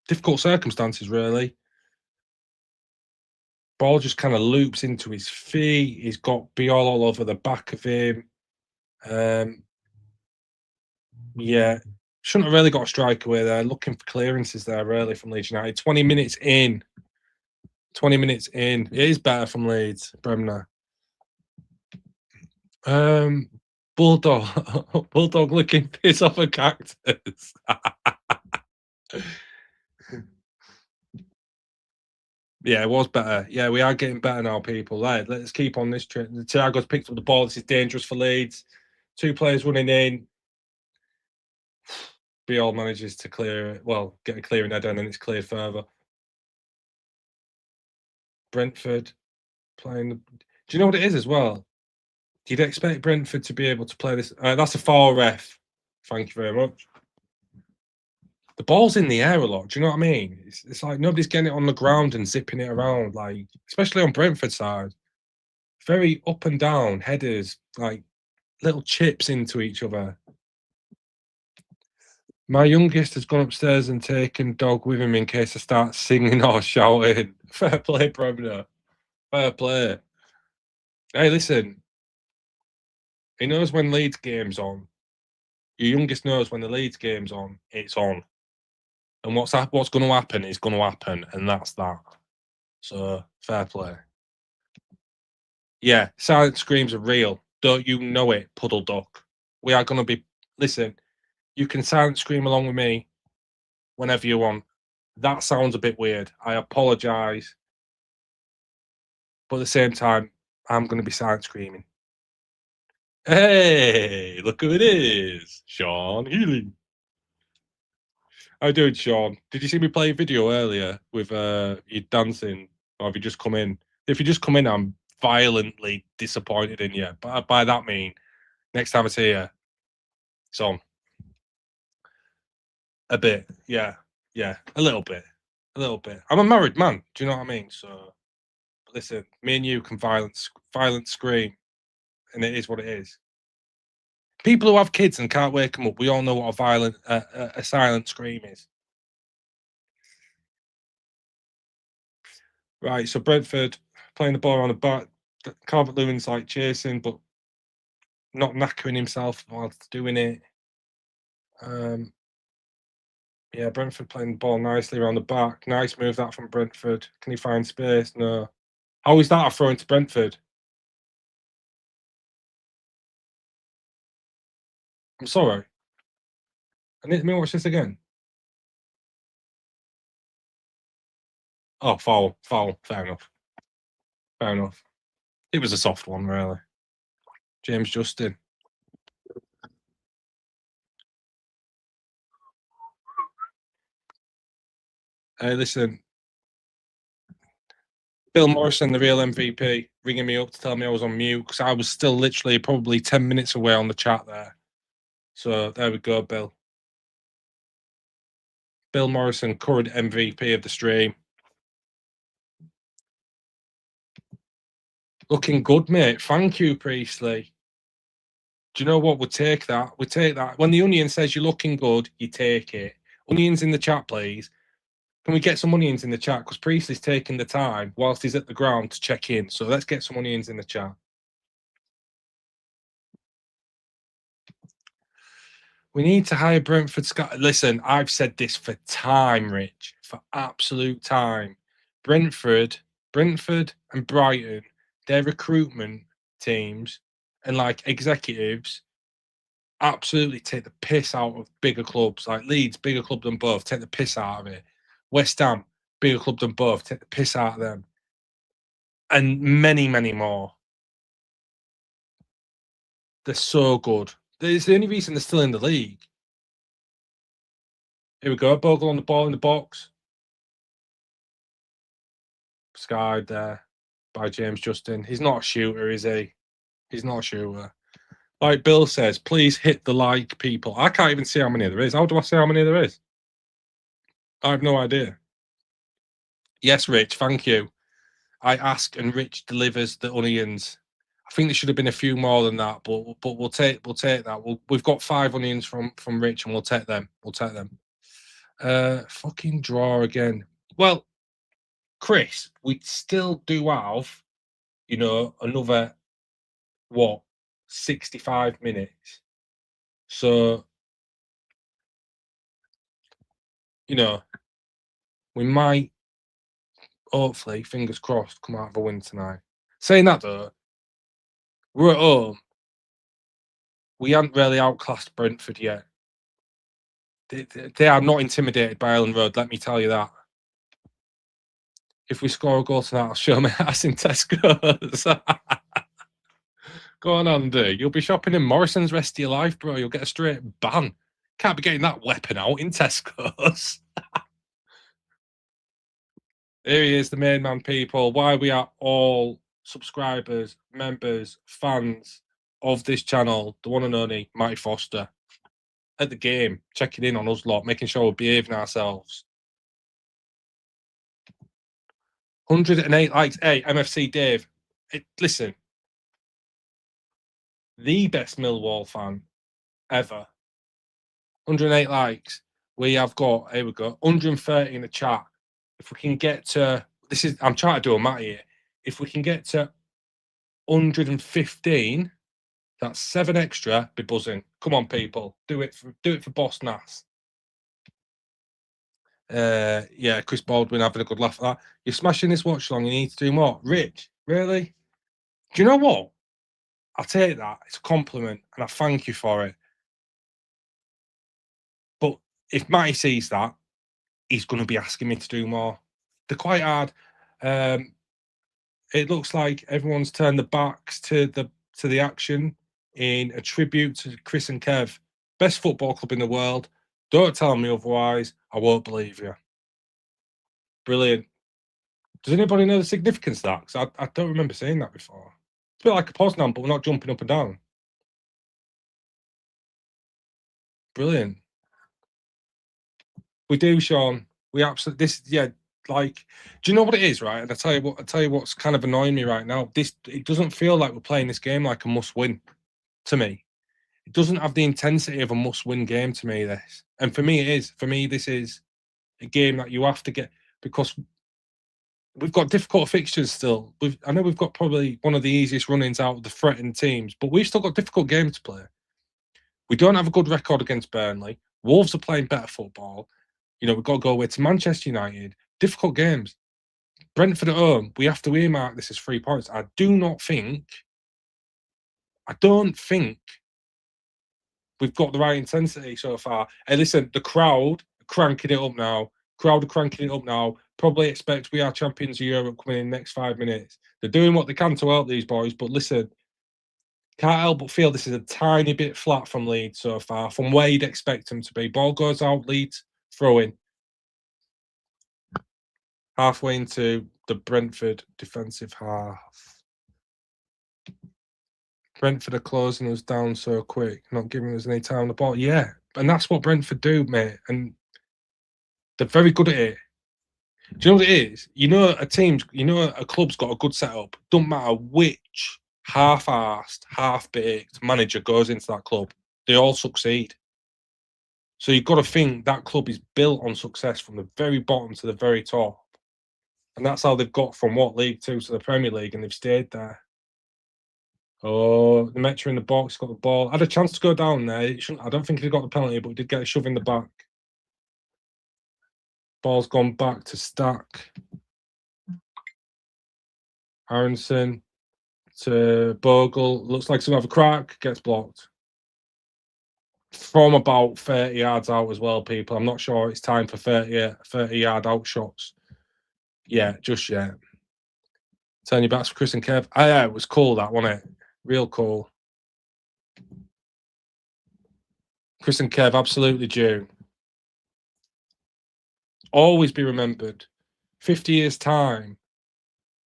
difficult circumstances, really. Ball just kind of loops into his feet. He's got Biol all over the back of him. Yeah, shouldn't have really got a strike away there. Looking for clearances there, really, from Leeds United. 20 minutes in. 20 minutes in. It is better from Leeds, Bremner. Bulldog. Bulldog looking piss off a cactus. Yeah, it was better. Yeah, we are getting better now, people. Right, let's keep on this trip. Thiago's picked up the ball. This is dangerous for Leeds. 2 players running in. Biol manages to clear it. Well, get a clearing header and then it's cleared further. Brentford playing. Do you know what it is as well? You'd expect Brentford to be able to play this. That's a foul, ref. Thank you very much. The ball's in the air a lot. Do you know what I mean? It's like nobody's getting it on the ground and zipping it around, like especially on Brentford side. Very up and down headers, like little chips into each other. My youngest has gone upstairs and taken dog with him in case I start singing or shouting. Fair play, Bremner. Fair play. Hey, listen. He knows when Leeds game's on. Your youngest knows when the Leeds game's on, it's on. And what's going to happen is going to happen, and that's that. So, fair play. Yeah, silent screams are real. Don't you know it, Puddle Duck? We are going to be... Listen, you can silent scream along with me whenever you want. That sounds a bit weird. I apologise. But at the same time, I'm going to be silent screaming. Hey, look who it is. Sean Healy. How you doing, Sean? Did you see me play a video earlier with you dancing? Or have you just come in? If you just come in, I'm violently disappointed in you. But by that mean, next time I see you, it's on. A bit, yeah, a little bit. I'm a married man. Do you know what I mean? So, listen, me and you can violent scream and it is what it is. People who have kids and can't wake them up, we all know what a silent scream is. Right, so Brentford playing the ball on the back. Calvert-Lewin's like chasing, but not knackering himself whilst doing it. Yeah, Brentford playing the ball nicely around the back. Nice move that from Brentford. Can he find space? No. How is that a throw into Brentford? I'm sorry. I need to watch this again. Oh, foul. Fair enough. Fair enough. It was a soft one, really. James Justin. Hey, listen. Bill Morrison, the real MVP, ringing me up to tell me I was on mute because I was still literally probably 10 minutes away on the chat there. So there we go, Bill. Bill Morrison, current MVP of the stream. Looking good, mate. Thank you, Priestley. Do you know what? We'll take that. We'll take that. When the Onion says you're looking good, you take it. Onions in the chat, please. Can we get some onions in the chat? Because Priestley's taking the time whilst he's at the ground to check in. So let's get some onions in the chat. We need to hire Brentford. Listen, I've said this for time, Rich, for absolute time. Brentford and Brighton, their recruitment teams and like executives absolutely take the piss out of bigger clubs. Like Leeds, bigger club than both, take the piss out of it. West Ham, bigger club than both, take the piss out of them. And many, many more. They're so good. It's the only reason they're still in the league. Here we go. Bogle on the ball in the box. Skied there by James Justin. He's not a shooter, is he? He's not a shooter. Like Bill says, please hit the like, people. I can't even see how many there is. How do I see how many there is? I have no idea. Yes, Rich, thank you. I ask and Rich delivers the onions. I think there should have been a few more than that, but we'll take that. We've got 5 onions from Rich, and we'll take them. Fucking draw again. Well, Chris, we still do have, you know, another 65 minutes. So, you know, we might, hopefully, fingers crossed, come out of a win tonight. Saying that though, we're at home. We haven't really outclassed Brentford yet. They are not intimidated by Elland Road, let me tell you that. If we score a goal tonight, I'll show my ass in Tesco's. Go on, Andy. You'll be shopping in Morrison's rest of your life, bro. You'll get a straight ban. Can't be getting that weapon out in Tesco's. Here he is, the main man, people. Why we are all subscribers, members, fans of this channel, the one and only Matty Foster. At the game, checking in on us lot, making sure we're behaving ourselves. 108 likes. Hey, MFC Dave. Listen, the best Millwall fan ever. 108 likes. We have got, here we go, 130 in the chat. If we can get to, I'm trying to do a Matty here. If we can get to 115, that's 7 extra, be buzzing. Come on, people. Do it for BOSSNASS. Yeah, Chris Baldwin having a good laugh at that. You're smashing this watch long, you need to do more. Rich, really? Do you know what? I'll take that. It's a compliment, and I thank you for it. But if Matty sees that, he's going to be asking me to do more. They're quite hard. It looks like everyone's turned their backs to the action in a tribute to Chris and Kev. Best football club in the world. Don't tell me otherwise. I won't believe you. Brilliant. Does anybody know the significance of that? Because I don't remember seeing that before. It's a bit like a Poznan, but we're not jumping up and down. Brilliant. We do, Sean. We absolutely, like, do you know what it is, right? And I tell you what's kind of annoying me right now. It doesn't feel like we're playing this game like a must-win to me. It doesn't have the intensity of a must-win game to me. This, and for me, it is. For me, this is a game that you have to get, because we've got difficult fixtures still. I know we've got probably one of the easiest run-ins out of the threatened teams, but we've still got difficult games to play. We don't have a good record against Burnley. Wolves are playing better football. You know, we've got to go away to Manchester United. Difficult games. Brentford at home, we have to earmark this as 3 points. I don't think we've got the right intensity so far. And listen, the crowd are cranking it up now. Probably expect we are champions of Europe coming in the next 5 minutes. They're doing what they can to help these boys, but listen, can't help but feel this is a tiny bit flat from Leeds so far, from where you'd expect them to be. Ball goes out, Leeds, throw in. Halfway into the Brentford defensive half. Brentford are closing us down so quick, not giving us any time on the ball. Yeah, and that's what Brentford do, mate. And they're very good at it. Do you know what it is? You know, a club's got a good setup. Don't matter which half-arsed, half-baked manager goes into that club, they all succeed. So you've got to think that club is built on success from the very bottom to the very top. And that's how they've got from League 2 to the Premier League, and they've stayed there. Oh, the Metro in the box, got the ball. Had a chance to go down there. I don't think he got the penalty, but he did get a shove in the back. Ball's gone back to Stack. Aronson to Bogle. Looks like some have a crack. Gets blocked. From about 30 yards out as well, people. I'm not sure it's time for 30-yard out shots. Yeah, just yet. Turn your backs for Chris and Kev. Oh, yeah, it was cool, that, wasn't it? Real cool. Chris and Kev, absolutely due. Always be remembered. 50 years' time,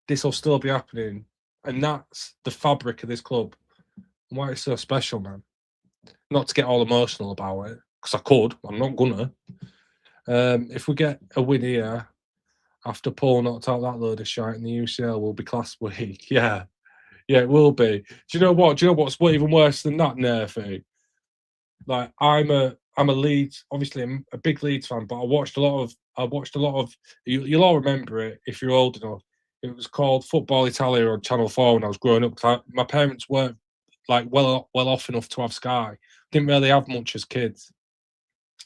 this will still be happening. And that's the fabric of this club. Why it's so special, man. Not to get all emotional about it, because I could. I'm not gonna. If we get a win here, after Paul knocked out that load of shite in the UCL, will be class week. Yeah. Yeah, it will be. Do you know what? Do you know what's even worse than that, Nerfy? Like, I'm a Leeds, obviously I'm a big Leeds fan, but I watched a lot of you'll all remember it if you're old enough. It was called Football Italia on Channel 4 when I was growing up. My parents weren't like well off enough to have Sky. Didn't really have much as kids.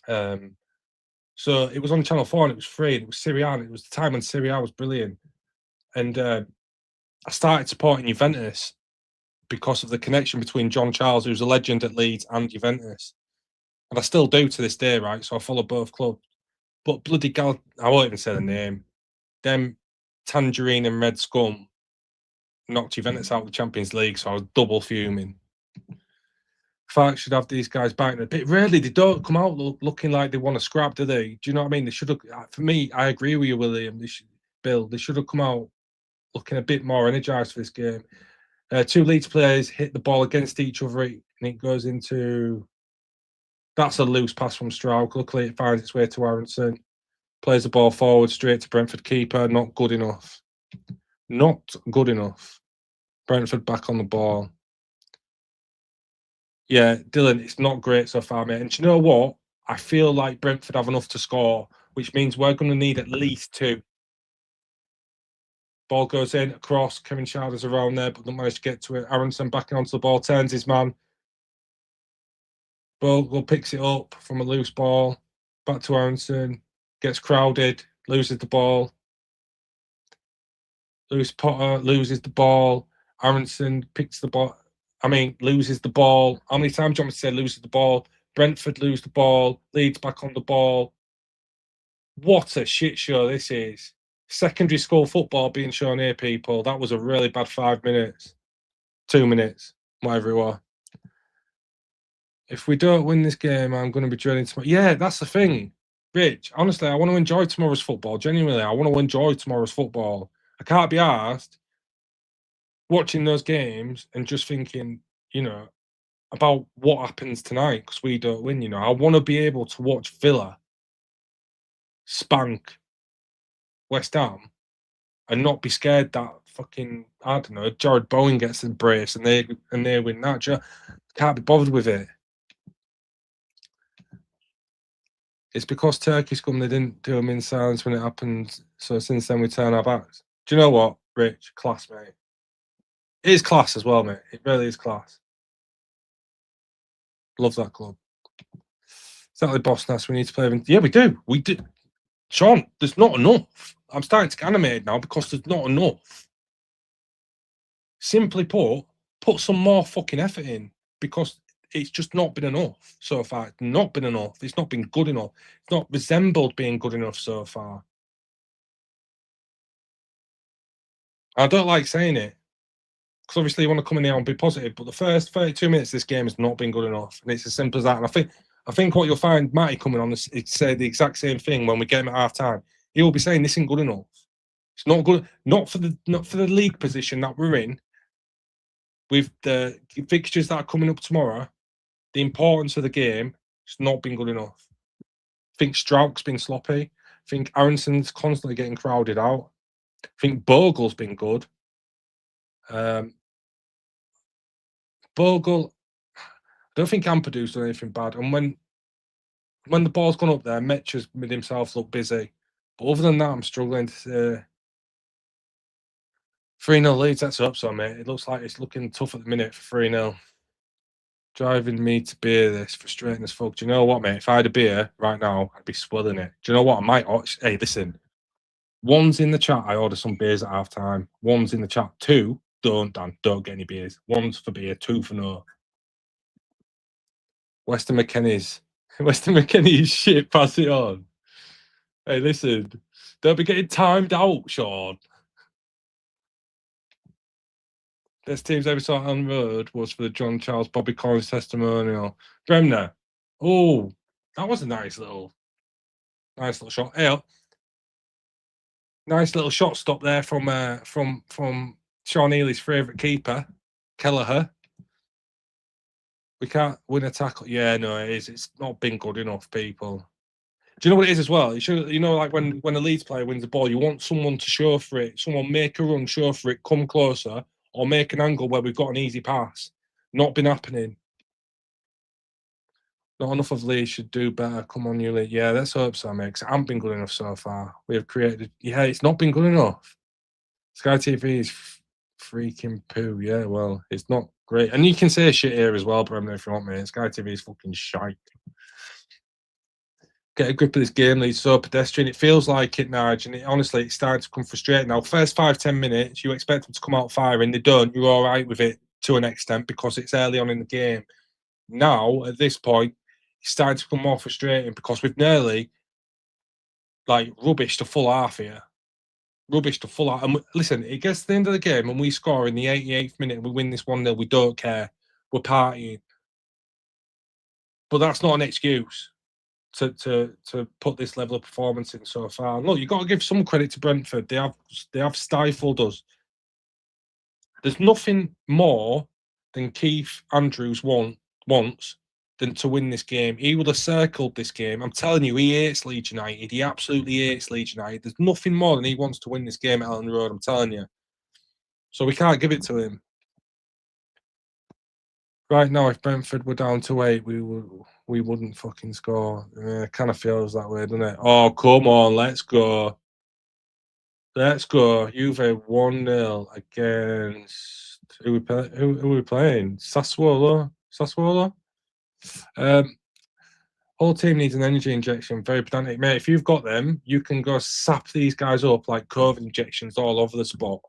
So it was on Channel 4 and it was free. And it was Serie A. And it was the time when Serie A was brilliant. And I started supporting Juventus because of the connection between John Charles, who's a legend at Leeds, and Juventus. And I still do to this day, right? So I follow both clubs. But bloody I won't even say the name. Them Tangerine and Red Scum knocked Juventus out of the Champions League, so I was double fuming. Fark should have these guys back in a bit. Really, they don't come out looking like they want to scrap, do they? Do you know what I mean? They should have. For me, I agree with you, William. They should have come out looking a bit more energised for this game. 2 Leeds players hit the ball against each other, and it goes into. That's a loose pass from Stroud. Luckily, it finds its way to Aronson. Plays the ball forward straight to Brentford keeper. Not good enough. Not good enough. Brentford back on the ball. Yeah, Dylan, it's not great so far, mate. And do you know what? I feel like Brentford have enough to score, which means we're going to need at least 2. Ball goes in, across. Kevin Sharders around there, but don't manage to get to it. Aronson backing onto the ball, turns his man. Bogle picks it up from a loose ball. Back to Aronson. Gets crowded. Loses the ball. Lewis Potter loses the ball. Aronson picks the ball. Loses the ball. How many times do you want me to say loses the ball? Brentford lose the ball. Leeds back on the ball. What a shit show this is. Secondary school football being shown here, people. That was a really bad 5 minutes. 2 minutes. Whatever it was. If we don't win this game, I'm going to be dreading tomorrow. Yeah, that's the thing. Rich, honestly, I want to enjoy tomorrow's football. Genuinely, I want to enjoy tomorrow's football. I can't be asked watching those games and just thinking, about what happens tonight because we don't win. I want to be able to watch Villa spank West Ham and not be scared that fucking, I don't know, Jared Bowen gets the brace and they win that. Can't be bothered with it. It's because Turkey's come, they didn't do them in silence when it happened. So since then we turn our backs. Do you know what, Rich? Class, mate. It is class as well, mate. It really is class. Love that club. Exactly, BOSSNASS. We need to play them. Yeah, we do. We do. Sean, there's not enough. I'm starting to get animated now because there's not enough. Simply put some more fucking effort in because it's just not been enough so far. It's not been enough. It's not been good enough. It's not resembled being good enough so far. I don't like saying it because obviously you want to come in here and be positive, but the first 32 minutes of this game has not been good enough, and it's as simple as that. And I think what you'll find Matty coming on is say the exact same thing when we get him at half time. He will be saying this isn't good enough. It's not good, not for the league position that we're in. With the fixtures that are coming up tomorrow, the importance of the game, it's not been good enough. I think Strouk's been sloppy. I think Aronson's constantly getting crowded out. I think Bogle's been good. Bogle, I don't think Ampadu's done anything bad. And when the ball's gone up there, Mitch has made himself look busy. But other than that, I'm struggling to say. 3-0 Leeds, that's up so, mate. It looks like it's looking tough at the minute for 3-0. Driving me to beer this, frustrating as fuck. Do you know what, mate? If I had a beer right now, I'd be swilling it. Do you know what? I might. Hey, listen. One's in the chat. I order some beers at half time. One's in the chat. 2, don't, Dan. Don't get any beers. 1's for beer, 2 for no. Weston McKennie's shit. Pass it on. Hey, listen. Don't be getting timed out, Sean. Best teams ever saw on the road was for the John Charles Bobby Collins testimonial. Bremner. Oh, that was a nice little shot. Hey, nice little shot stop there from Sean Healy's favourite keeper, Kelleher. We can't win a tackle. Yeah, no, it is. It's not been good enough, people. Do you know what it is as well? You know, like when a Leeds player wins the ball, you want someone to show for it. Someone make a run, show for it, come closer, or make an angle where we've got an easy pass. Not been happening. Not enough of Leeds should do better. Come on, you Leeds. Yeah, let's hope so, mate. Because it hasn't been good enough so far. We have created. Yeah, it's not been good enough. Sky TV is freaking poo. Yeah, well, it's not great. And you can say shit here as well, Bremner, if you want, mate. Sky TV is fucking shite. Get a grip of this game. It's so pedestrian. It feels like it, Nige, and honestly, it's starting to become frustrating now. First 5-10 minutes, you expect them to come out firing. They don't. You're all right with it to an extent because it's early on in the game. Now, at this point, it's starting to become more frustrating because we've nearly rubbish to full half here. Rubbish to full half. And listen, it gets to the end of the game and we score in the 88th minute and we win this 1-0. We don't care. We're partying. But that's not an excuse to put this level of performance in so far. Look, you've got to give some credit to Brentford. They have stifled us. There's nothing more than Keith Andrews wants than to win this game. He would have circled this game. I'm telling you, he hates Leeds United. He absolutely hates Leeds United. There's nothing more than he wants to win this game at Elland Road, I'm telling you. So we can't give it to him. Right now, if Brentford were down to 8, we wouldn't fucking score. It kind of feels that way, doesn't it? Oh, come on, let's go. Let's go. Juve 1-0 against who are we playing? Sassuolo. Whole team needs an energy injection. Very pedantic, mate. If you've got them, you can go sap these guys up like COVID injections all over the spot.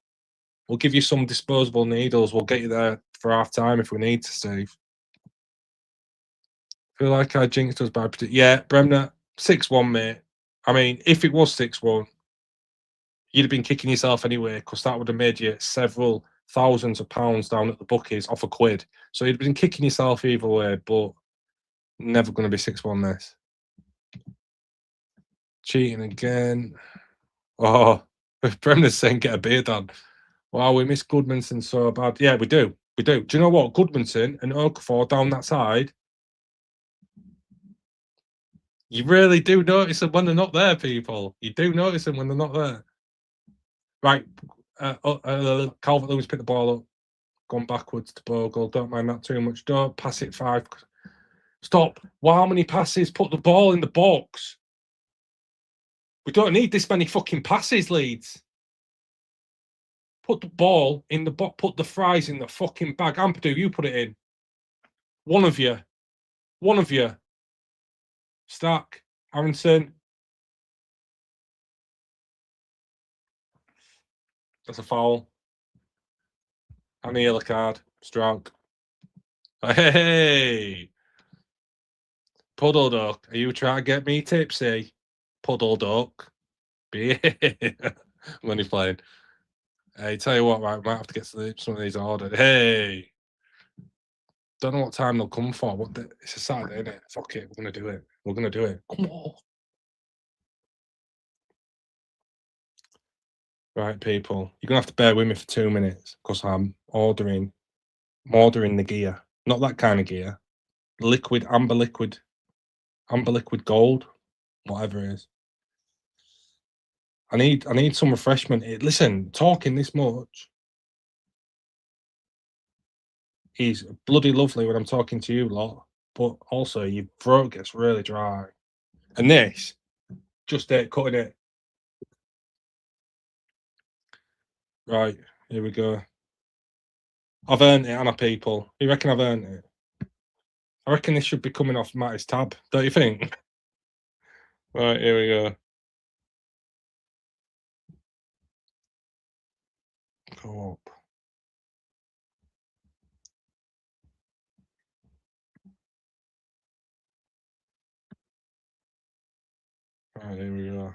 We'll give you some disposable needles. We'll get you there for half time if we need to, Steve. Feel like I jinxed us by yeah, Bremner 6-1, mate. I mean, if it was 6-1, you'd have been kicking yourself anyway because that would have made you several thousands of pounds down at the bookies off a quid. So you'd have been kicking yourself either way, but never going to be 6-1 this. Cheating again. Oh, Bremner's saying get a beer done. Wow, we miss Goodmanson so bad. Yeah, we do. We do. Do you know what? Goodmanson and Okafor down that side. You really do notice them when they're not there, people. You do notice them when they're not there. Right. Calvert Lewin's picked the ball up. Gone backwards to Bogle. Don't mind that too much. Don't pass it 5. Stop. Well, how many passes? Put the ball in the box. We don't need this many fucking passes, Leeds. Put the ball in the box. Put the fries in the fucking bag. Ampadu, you put it in. One of you. One of you. Stack. Aronson. That's a foul. And a yellow card. Strong. Hey! Puddle Duck, are you trying to get me tipsy? Puddle Duck. I'm only playing. Hey, tell you what, right, we might have to get some of these ordered. Hey! Don't know what time they'll come for. It's a Saturday, isn't it? Fuck it, we're going to do it. We're going to do it. Come on. Right, people. You're going to have to bear with me for 2 minutes because I'm ordering the gear. Not that kind of gear. Liquid, amber liquid gold, whatever it is. I need some refreshment. Listen, talking this much is bloody lovely when I'm talking to you lot, but also your throat gets really dry. And this, just cutting it. Right, here we go. I've earned it, Anna, people. You reckon I've earned it? I reckon this should be coming off Matty's tab, don't you think? Right, here we go. Go up. Right, here we go.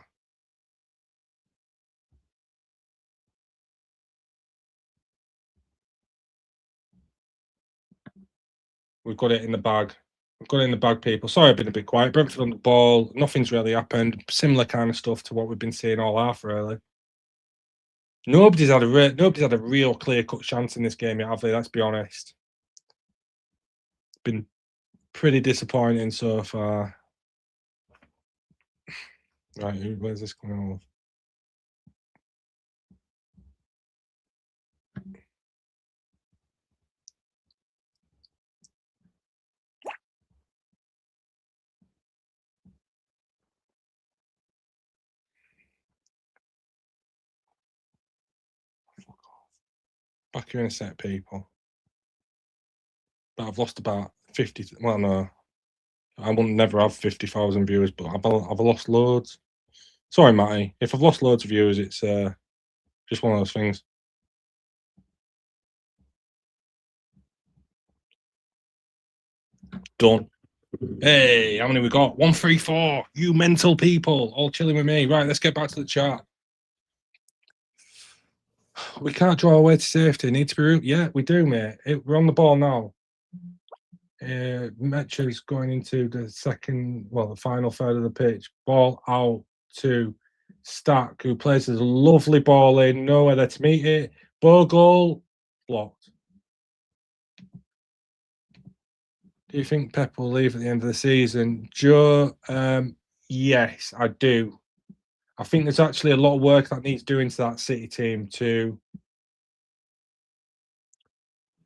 We've got it in the bag. We've got it in the bag, people. Sorry, I've been a bit quiet. Brentford on the ball. Nothing's really happened. Similar kind of stuff to what we've been seeing all half, really. Nobody's had a real clear-cut chance in this game yet, have they? Let's be honest. It's been pretty disappointing so far. Right, where's this going on? Back here in a sec, people. But I've lost about 50. Well, no, I will never have 50,000 viewers, but I've lost loads. Sorry, Matty. If I've lost loads of viewers, it's just one of those things. Done. Hey, how many we got? 134. You mental people, all chilling with me. Right, let's get back to the chat. We can't draw away to safety. Need to be root. Yeah, we do, mate. We're on the ball now. Metro's going into the the final third of the pitch. Ball out to Stack, who plays a lovely ball in. Nowhere there to meet it. Bogle blocked. Do you think Pep will leave at the end of the season? Joe, yes, I do. I think there's actually a lot of work that needs doing to that City team too.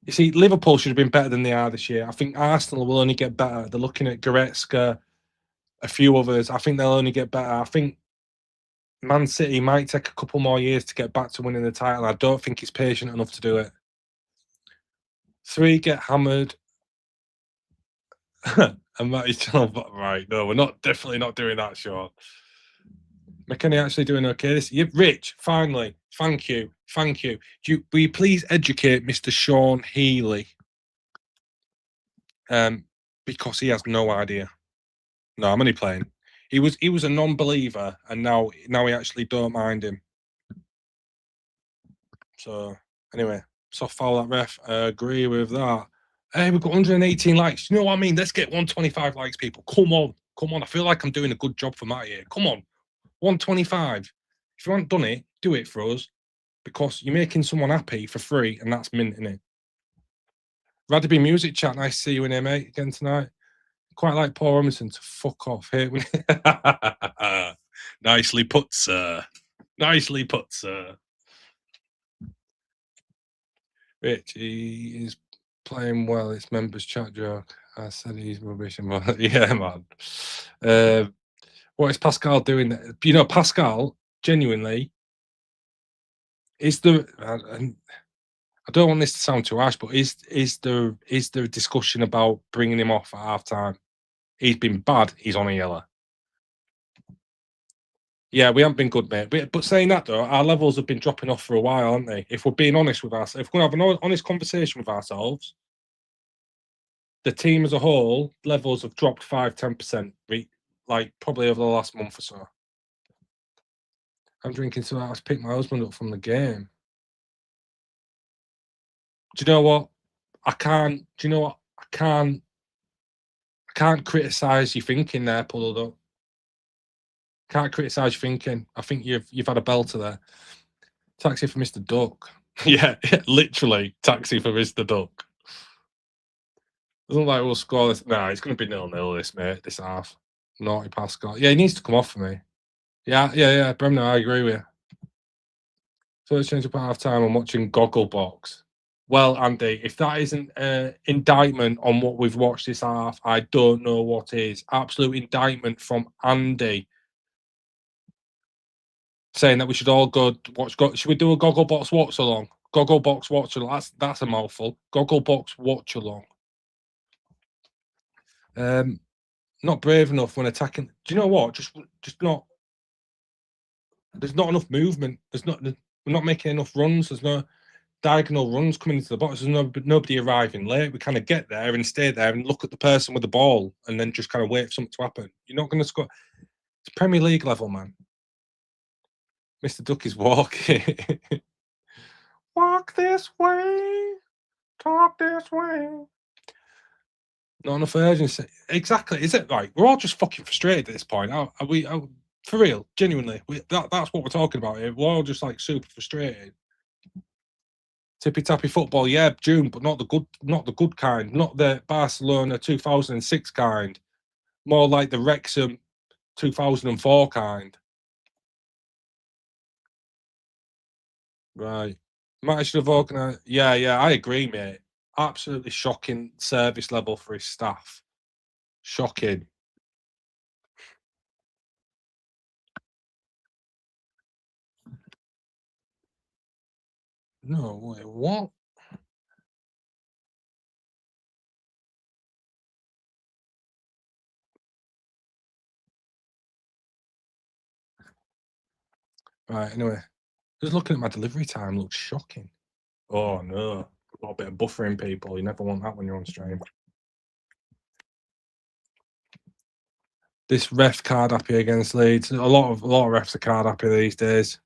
You see, Liverpool should have been better than they are this year. I think Arsenal will only get better. They're looking at Goretzka, a few others. I think they'll only get better. I think Man City might take a couple more years to get back to winning the title. I don't think he's patient enough to do it. 3 get hammered. And Matty's right. No, we're definitely not doing that, Sean. McKenny actually doing okay. Rich, finally. Thank you. Will you please educate Mr. Sean Healy? Because he has no idea. No, I'm only playing. He was a non-believer, and now he actually don't mind him. So anyway, soft foul that ref. I agree with that. Hey, we've got 118 likes. You know what I mean? Let's get 125 likes, people. Come on. I feel like I'm doing a good job for Matty here. Come on. 125. If you haven't done it, do it for us, because you're making someone happy for free, and that's mint, innit? Radaby Music Chat, nice to see you in here, mate, again tonight. Quite like Paul Robinson to fuck off. Hate when nicely put, sir. Nicely put, sir. Rich, he is playing well. It's members chat joke. I said he's rubbish. Yeah, man. What is Pascal doing? You know, Pascal genuinely is the. And I don't want this to sound too harsh, but is there a discussion about bringing him off at half time? He's been bad. He's on a yellow. Yeah, we haven't been good, mate. But saying that though, our levels have been dropping off for a while, haven't they? If we're being honest with ourselves, if we're going to have an honest conversation with ourselves, the team as a whole levels have dropped 5-10%, like probably over the last month or so. I'm drinking, so I have to pick my husband up from the game. Do you know what? I can't. Do you know what? I can't criticise your thinking there, Puddle, though. Can't criticise your thinking. I think you've had a belter there. Taxi for Mr. Duck. Yeah, literally taxi for Mr. Duck. Doesn't like we'll score this. Nah, it's going to be 0-0 this, mate, this half. Naughty Pascal. Yeah, he needs to come off for me. Yeah, Bremner, I agree with you. So let's change up at half time. I'm watching Gogglebox. Well, Andy, if that isn't an indictment on what we've watched this half, I don't know what is. Absolute indictment from Andy. Saying that we should all go watch. Should we do a Gogglebox watch along? Gogglebox watch along. That's a mouthful. Gogglebox watch along. Not brave enough when attacking. Do you know what? Just not. There's not enough movement. We're not making enough runs. There's no diagonal runs coming into the box. There's nobody arriving late. We kind of get there and stay there and look at the person with the ball and then just kind of wait for something to happen. You're not going to score. It's Premier League level, man. Mr. Duck is walking. Walk this way. Talk this way. Not enough urgency. Exactly. Is it right? We're all just fucking frustrated at this point. Are we? For real? Genuinely? That's what we're talking about here. We're all just like super frustrated. Tippy tappy football, yeah, June, but not the good kind. Not the Barcelona 2006 kind. More like the Wrexham 2004 kind. Right. Might should have organised. Yeah, I agree, mate. Absolutely shocking service level for his staff. Shocking. No, wait, what? Right, anyway. Just looking at my delivery time looks shocking. Oh, no. A little bit of buffering, people. You never want that when you're on stream. This ref card happy against Leeds. A lot of refs are card happy these days.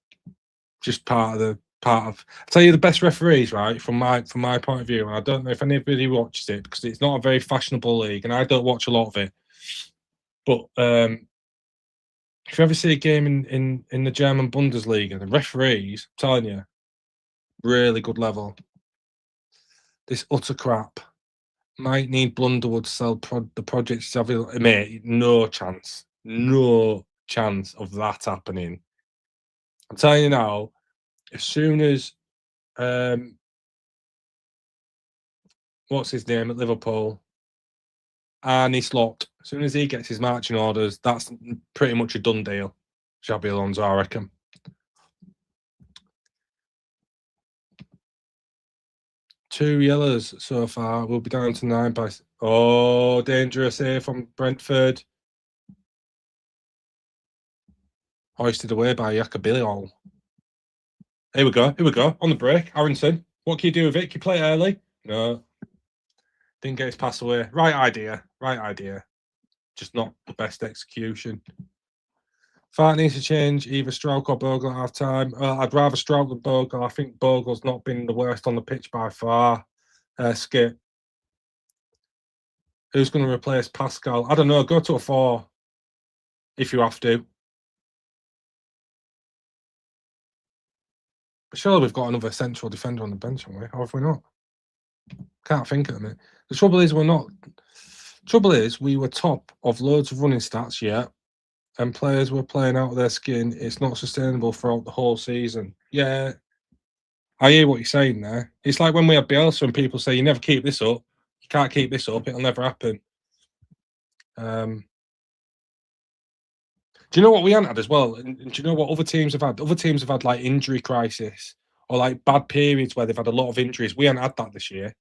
Just part of. I'll tell you the best referees, right? From my point of view, and I don't know if anybody watches it because it's not a very fashionable league, and I don't watch a lot of it. But if you ever see a game in the German Bundesliga, the referees, I'm telling you, really good level. This utter crap. Might need Blunderwood to sell the project to mate, no chance of that happening. I'm telling you now, as soon as what's his name at Liverpool, Arnie Slot, as soon as he gets his marching orders, that's pretty much a done deal. Xabi Alonso, I reckon. Two yellows so far. We'll be down to 9 by. Oh, dangerous here from Brentford. Hoisted away by Yakabilon. Here we go. On the break. Aronson. What can you do with it? Can you play it early? No. Didn't get his pass away. Right idea. Just not the best execution. Fart needs to change either Strauch or Bogle at half time. I'd rather Strauch than Bogle. I think Bogle's not been the worst on the pitch by far. Skip. Who's going to replace Pascal? I don't know. Go to a 4 if you have to. But surely we've got another central defender on the bench, haven't we? Or have we not? Can't think of it. The trouble is we're not. Trouble is, we were top of loads of running stats, yeah, and players were playing out of their skin. It's not sustainable throughout the whole season. Yeah, I hear what you're saying there. It's like when we had Bielsa and people say, you never keep this up. You can't keep this up. It'll never happen. Do you know what we haven't had as well? And do you know what other teams have had? Other teams have had like injury crisis or like bad periods where they've had a lot of injuries. We haven't had that this year.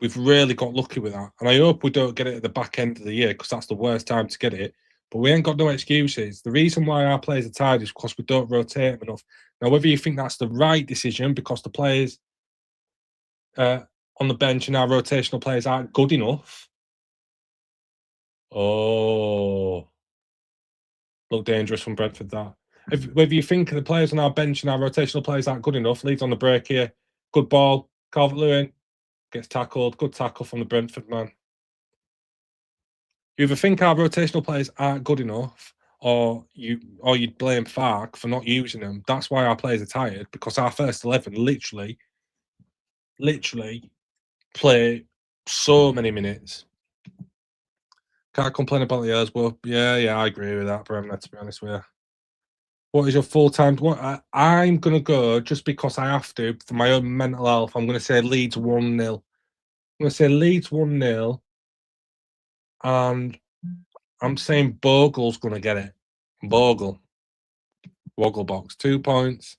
We've really got lucky with that. And I hope we don't get it at the back end of the year because that's the worst time to get it. But we ain't got no excuses. The reason why our players are tired is because we don't rotate them enough. Now, whether you think that's the right decision because the players on the bench and our rotational players aren't good enough. Oh, look dangerous from Brentford, that. Whether you think the players on our bench and our rotational players aren't good enough, Leeds on the break here. Good ball. Calvert-Lewin gets tackled. Good tackle from the Brentford man. You either think our rotational players aren't good enough, or you'd blame Fark for not using them. That's why our players are tired, because our first 11 literally play so many minutes. Can't complain about the others, but yeah, I agree with that, Bremner, to be honest with you. What is your full-time? I'm going to go, just because I have to, for my own mental health, I'm going to say Leeds 1-0. I'm going to say Leeds 1-0. And I'm saying Bogle's going to get it. Woggle box. 2 points.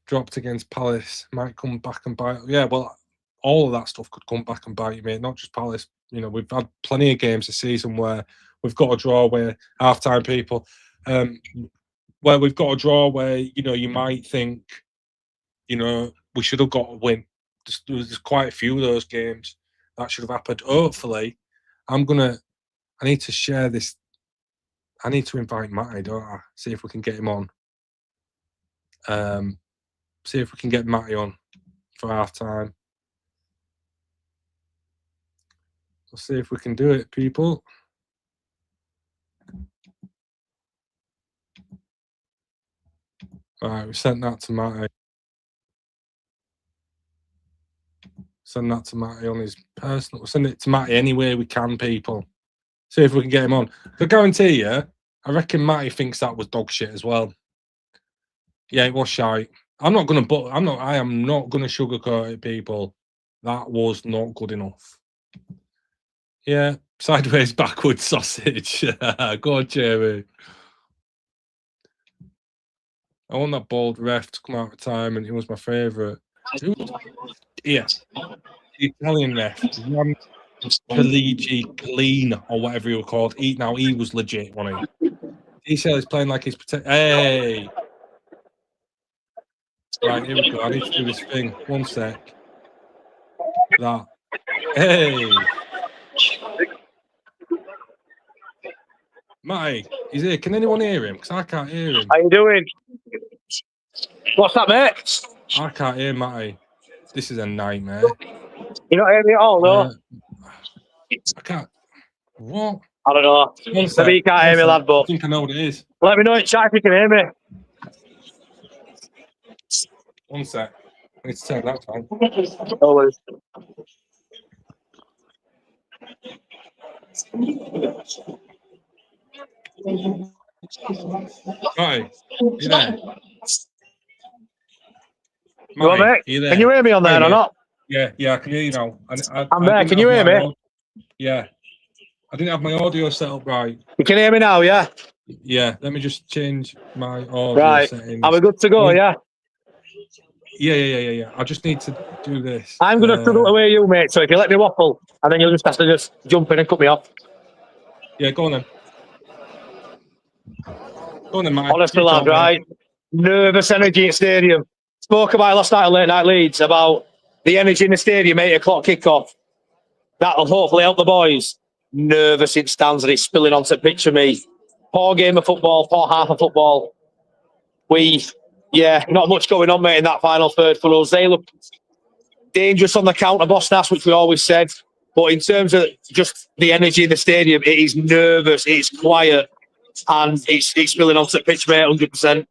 Dropped against Palace. Might come back and bite. Yeah, well, all of that stuff could come back and bite you, mate. Not just Palace. You know, we've had plenty of games this season where we've got a draw where half-time people... where we've got a draw where, you know, you might think, you know, we should have got a win. There's quite a few of those games that should have happened. Hopefully, I need to share this. I need to invite Matty, don't I? See if we can get him on. See if we can get Matty on for half time. Let's see if we can do it, people. All right, we sent that to Matty. Send that to Matty on his personal. Send it to Matty any way we can, people. See if we can get him on. I guarantee you, I reckon Matty thinks that was dog shit as well. Yeah, it was shite. I am not gonna sugarcoat it, people. That was not good enough. Yeah, sideways, backwards sausage. Go on, Jamie. I want that bald ref to come out of time, and he was my favourite. Yeah, the Italian ref, Pellegrini, or whatever he was called. He was legit, wasn't he? He said he's playing like he's Hey, right, here we go. I need to do this thing. 1 sec. That. Hey, Matty, he's here. Can anyone hear him? Because I can't hear him. How you doing? What's that, mate? I can't hear Matty. This is a nightmare. You not hearing me at all, no? I can't. What? I don't know. Maybe you can't hear me, lad, but I think I know what it is. let me know in chat if you can hear me. 1 sec. I need to turn that on. No worries. Right, you there? You want, mate? You there? Can you hear me on there or not? Yeah, I can hear you now. I'm there. Can you hear me? Yeah. I didn't have my audio set up right. You can hear me now, yeah? Yeah, let me just change my audio settings. Are we good to go, yeah? Yeah. I just need to do this. I'm going to struggle to hear you, mate, so if you let me waffle, and then you'll just have to just jump in and cut me off. Yeah, go on then. Go on then, Mike. Honestly, lad, right? Nervous energy at stadium. Spoke about last night at Late Night Leeds about the energy in the stadium, 8 o'clock kickoff. That'll hopefully help the boys. Nervous in stands and it's spilling onto the pitch for me. Poor game of football, poor half of football. Not much going on, mate, in that final third for us. They look dangerous on the counter, BOSSNASS, which we always said. But in terms of just the energy in the stadium, it is nervous, it's quiet, and it's spilling onto the pitch, mate, 100%.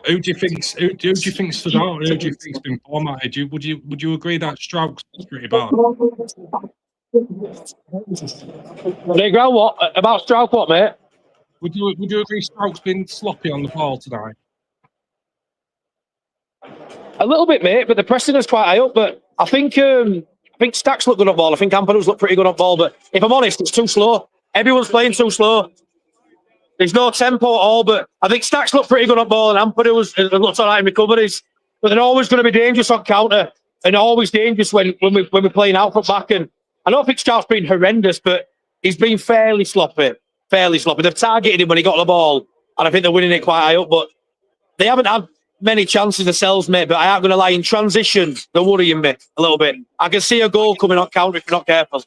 Who do you think stood out? Who do you think's been formatted? Would you agree that Strauch's pretty bad? Ground what? About Stroud what, mate? Would you agree Stroke's been sloppy on the ball tonight? A little bit, mate, but the pressing is quite high up. But I think Stacks look good on ball. I think Ampadu's look pretty good on ball. But if I'm honest, it's too slow. Everyone's playing too slow. There's no tempo at all. But I think Stacks look pretty good on ball, and Ampadu looks all right in recoveries. But they're always going to be dangerous on counter, and always dangerous when we're playing out from back. And I don't think Stroud's been horrendous, but he's been fairly sloppy. Fairly sloppy. They've targeted him when he got the ball, and I think they're winning it quite high up. But they haven't had many chances themselves, mate. But I aren't going to lie, in transition, they're worrying me a little bit. I can see a goal coming on counter if you're not careful.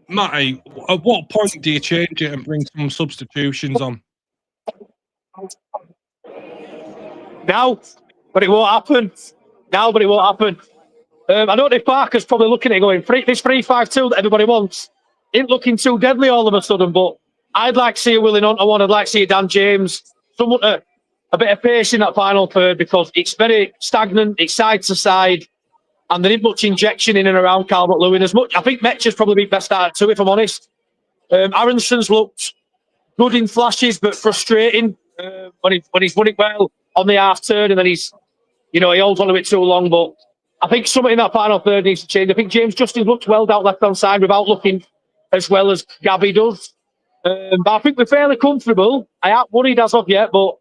Matty, at what point do you change it and bring some substitutions on? Now, but it won't happen. Now, but it won't happen. I know if Parker's probably looking at it going, this 3-5-2 that everybody wants isn't looking too deadly all of a sudden, but I'd like to see a Willie Hunter one. I'd like to see a Dan James. Someone a bit of pace in that final third because it's very stagnant. It's side to side, and there isn't much injection in and around Calvert-Lewin as much. I think Metcher's probably been best out too, if I'm honest. Aronson's looked good in flashes, but frustrating when he's won it well on the half turn, and then he holds on a bit too long. But I think something in that final third needs to change. I think James Justin looked well down left-hand side without looking as well as Gabby does. But I think we're fairly comfortable. I aren't worried as of yet, but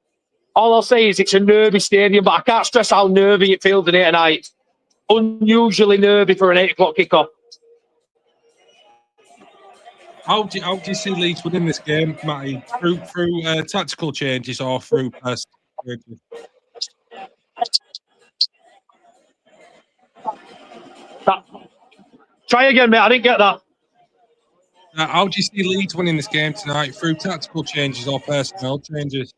all I'll say is it's a nervy stadium, but I can't stress how nervy it feels in here tonight. Unusually nervy for an 8 o'clock kickoff. How do you see Leeds winning this game, Matty? Through tactical changes or through personal changes? Try again, mate. I didn't get that. How do you see Leeds winning this game tonight? Through tactical changes or personnel changes?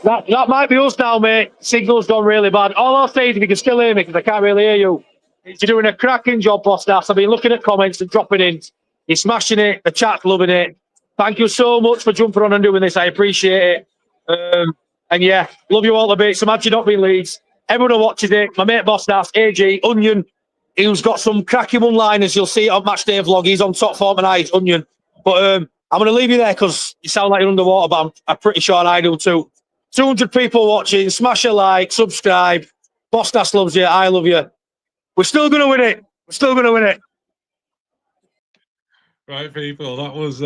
That might be us now, mate. Signal's gone really bad. All I'll say is, if you can still hear me, because I can't really hear you, you're doing a cracking job, BOSSNASS. I've been looking at comments and dropping in. You're smashing it. The chat's loving it. Thank you so much for jumping on and doing this. I appreciate it. And yeah, love you all a bit. Imagine Not Being Leeds. Everyone who watches it, my mate BOSSNASS, AG, Onion, who's got some cracking one-liners. You'll see it on Match Day Vlog. He's on top form tonight, Onion. But I'm going to leave you there because you sound like you're underwater, but I'm pretty sure I do too. 200 people watching. Smash a like, subscribe. BOSSNASS loves you. I love you. We're still going to win it. We're still going to win it. Right, people. That was